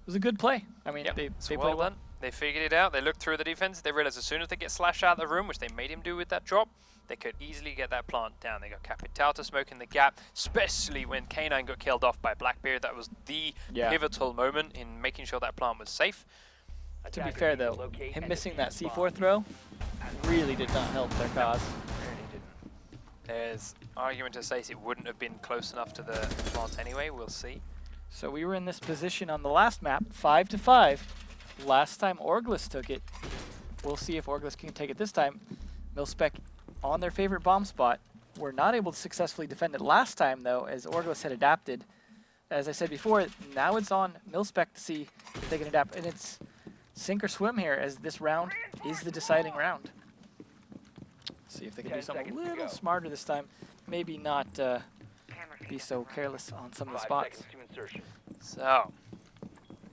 was a good play. I mean, they played well. They figured it out. They looked through the defense. They realized as soon as they get Slash out of the room, which they made him do with that drop, they could easily get that plant down. They got Capital to smoke in the gap, especially when K9 got killed off by Blackbeard. That was the pivotal moment in making sure that plant was safe. To be fair though, him missing that C4 throw really did not help their cause. Really didn't. There's argument to say it wouldn't have been close enough to the plant anyway. We'll see. So we were in this position on the last map, 5-5. Last time Orgless took it. We'll see if Orgless can take it this time. MiLSPEC on their favorite bomb spot. Were not able to successfully defend it last time though, as Orgless had adapted. As I said before, now it's on MiLSPEC to see if they can adapt, and it's sink or swim here, as this round is the deciding round. See if they can do something a little smarter this time. Maybe not be so careless on some of the spots. So,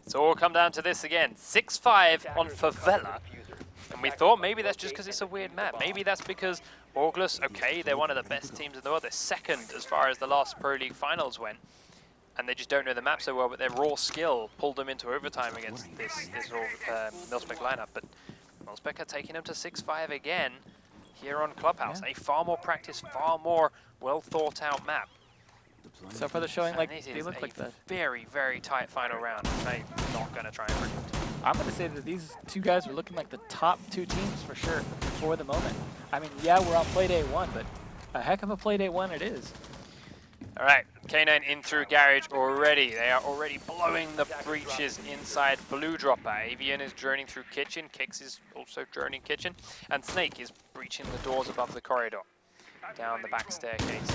it's all come down to this again. 6-5 on Favela. And we thought maybe that's just because it's a weird map. Maybe that's because Orgless, okay, they're one of the best teams in the world. They're second as far as the last Pro League finals went. And they just don't know the map so well, but their raw skill pulled them into overtime against this MiLSPEC lineup. But MiLSPEC are taking them to 6-5 again here on Clubhouse. A far more practiced, far more well thought out map. So far they're showing like This they is look like that. Very, very tight final round. I'm not going to try and predict. I'm going to say that these two guys are looking like the top two teams for sure for the moment. I mean, yeah, we're on Playday 1, but a heck of a Playday 1 it is. All right, K9 in through Garage already. They are already blowing the breaches inside Blue Dropper. Avian is journeying through Kitchen. Kix is also journeying Kitchen. And Snake is breaching the doors above the corridor. Down the back staircase.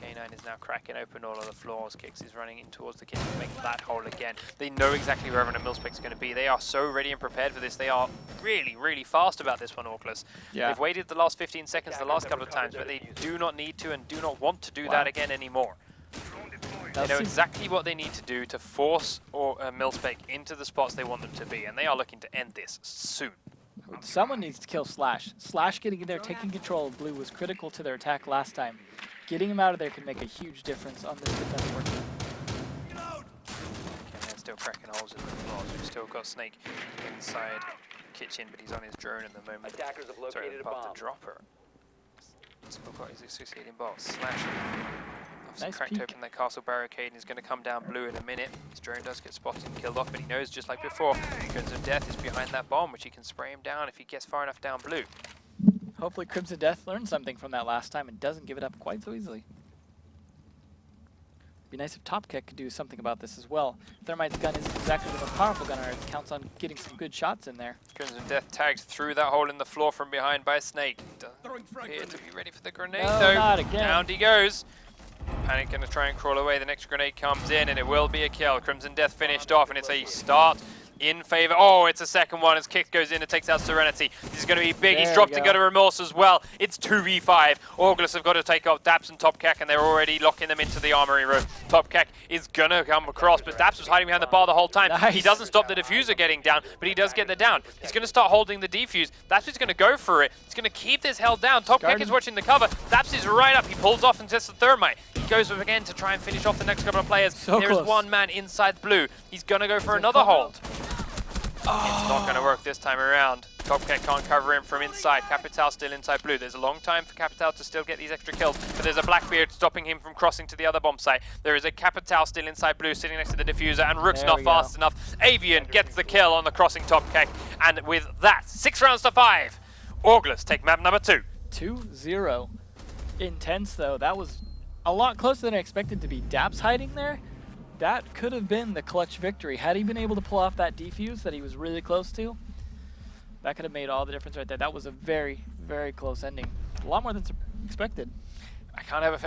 K9 is now cracking open all of the floors. Kix is running in towards the kitchen to make that hole again. They know exactly where everyone at MiLSPEC is going to be. They are so ready and prepared for this. They are really, really fast about this one, Orgless. Yeah. They've waited the last 15 seconds the last couple of times, but they do not need to and do not want to do that again anymore. They know exactly what they need to do to force MiLSPEC into the spots they want them to be, and they are looking to end this soon. Someone needs to kill Slash. Slash getting in there, taking control of Blue was critical to their attack last time. Getting him out of there can make a huge difference on this defense work. They're still cracking holes in the floors. We've still got Snake inside Kitchen, but he's on his drone at the moment. Attackers have Sorry, located a above bomb. the dropper. Still got his succeeding box. Slash. Obviously Nice cracked peek. open that castle barricade and he's going to come down Blue in a minute. His drone does get spotted and killed off, but he knows, just like before, Crimson Death is behind that bomb, which he can spray him down if he gets far enough down Blue. Hopefully Crimson Death learned something from that last time and doesn't give it up quite so easily. Be nice if Optic could do something about this as well. Thermite's gun isn't exactly the most powerful gunner. It counts on getting some good shots in there. Crimson Death tagged through that hole in the floor from behind by Snake. Doesn't appear to be ready for the grenade though. Not again. Down he goes. Panic going to try and crawl away. The next grenade comes in and it will be a kill. Crimson Death finished off and it's a start in favor. Oh, it's a second one as Kick goes in and takes out Serenity. This is going to be big. He's dropped to go to Remorse as well. It's 2v5. Orgless have got to take off Daps and Topkek, and they're already locking them into the armory room. Topkek is going to come across, but Daps was hiding behind the bar the whole time. Nice. He doesn't stop the diffuser getting down, but he does get the down. He's going to start holding the defuse. Daps is going to go for it. He's going to keep this held down. Topkek is watching the cover. Daps is right up. He pulls off and tests the Thermite. He goes up again to try and finish off the next couple of players. There is one man inside Blue. He's going to go for another hold. It's not going to work this time around. Topkek can't cover him from inside. Capital still inside Blue. There's a long time for Capital to still get these extra kills, but there's a Blackbeard stopping him from crossing to the other bomb site. There is a Capital still inside Blue sitting next to the diffuser, and Rook's not fast enough. Avian gets the kill on the crossing Topkek, and with that, 6 rounds to 5. Orgless take map number 2. 2-0. Intense though. That was a lot closer than I expected to be. Daps hiding there. That could have been the clutch victory. Had he been able to pull off that defuse that he was really close to, that could have made all the difference right there. That was a very, very close ending. A lot more than expected. I can't have a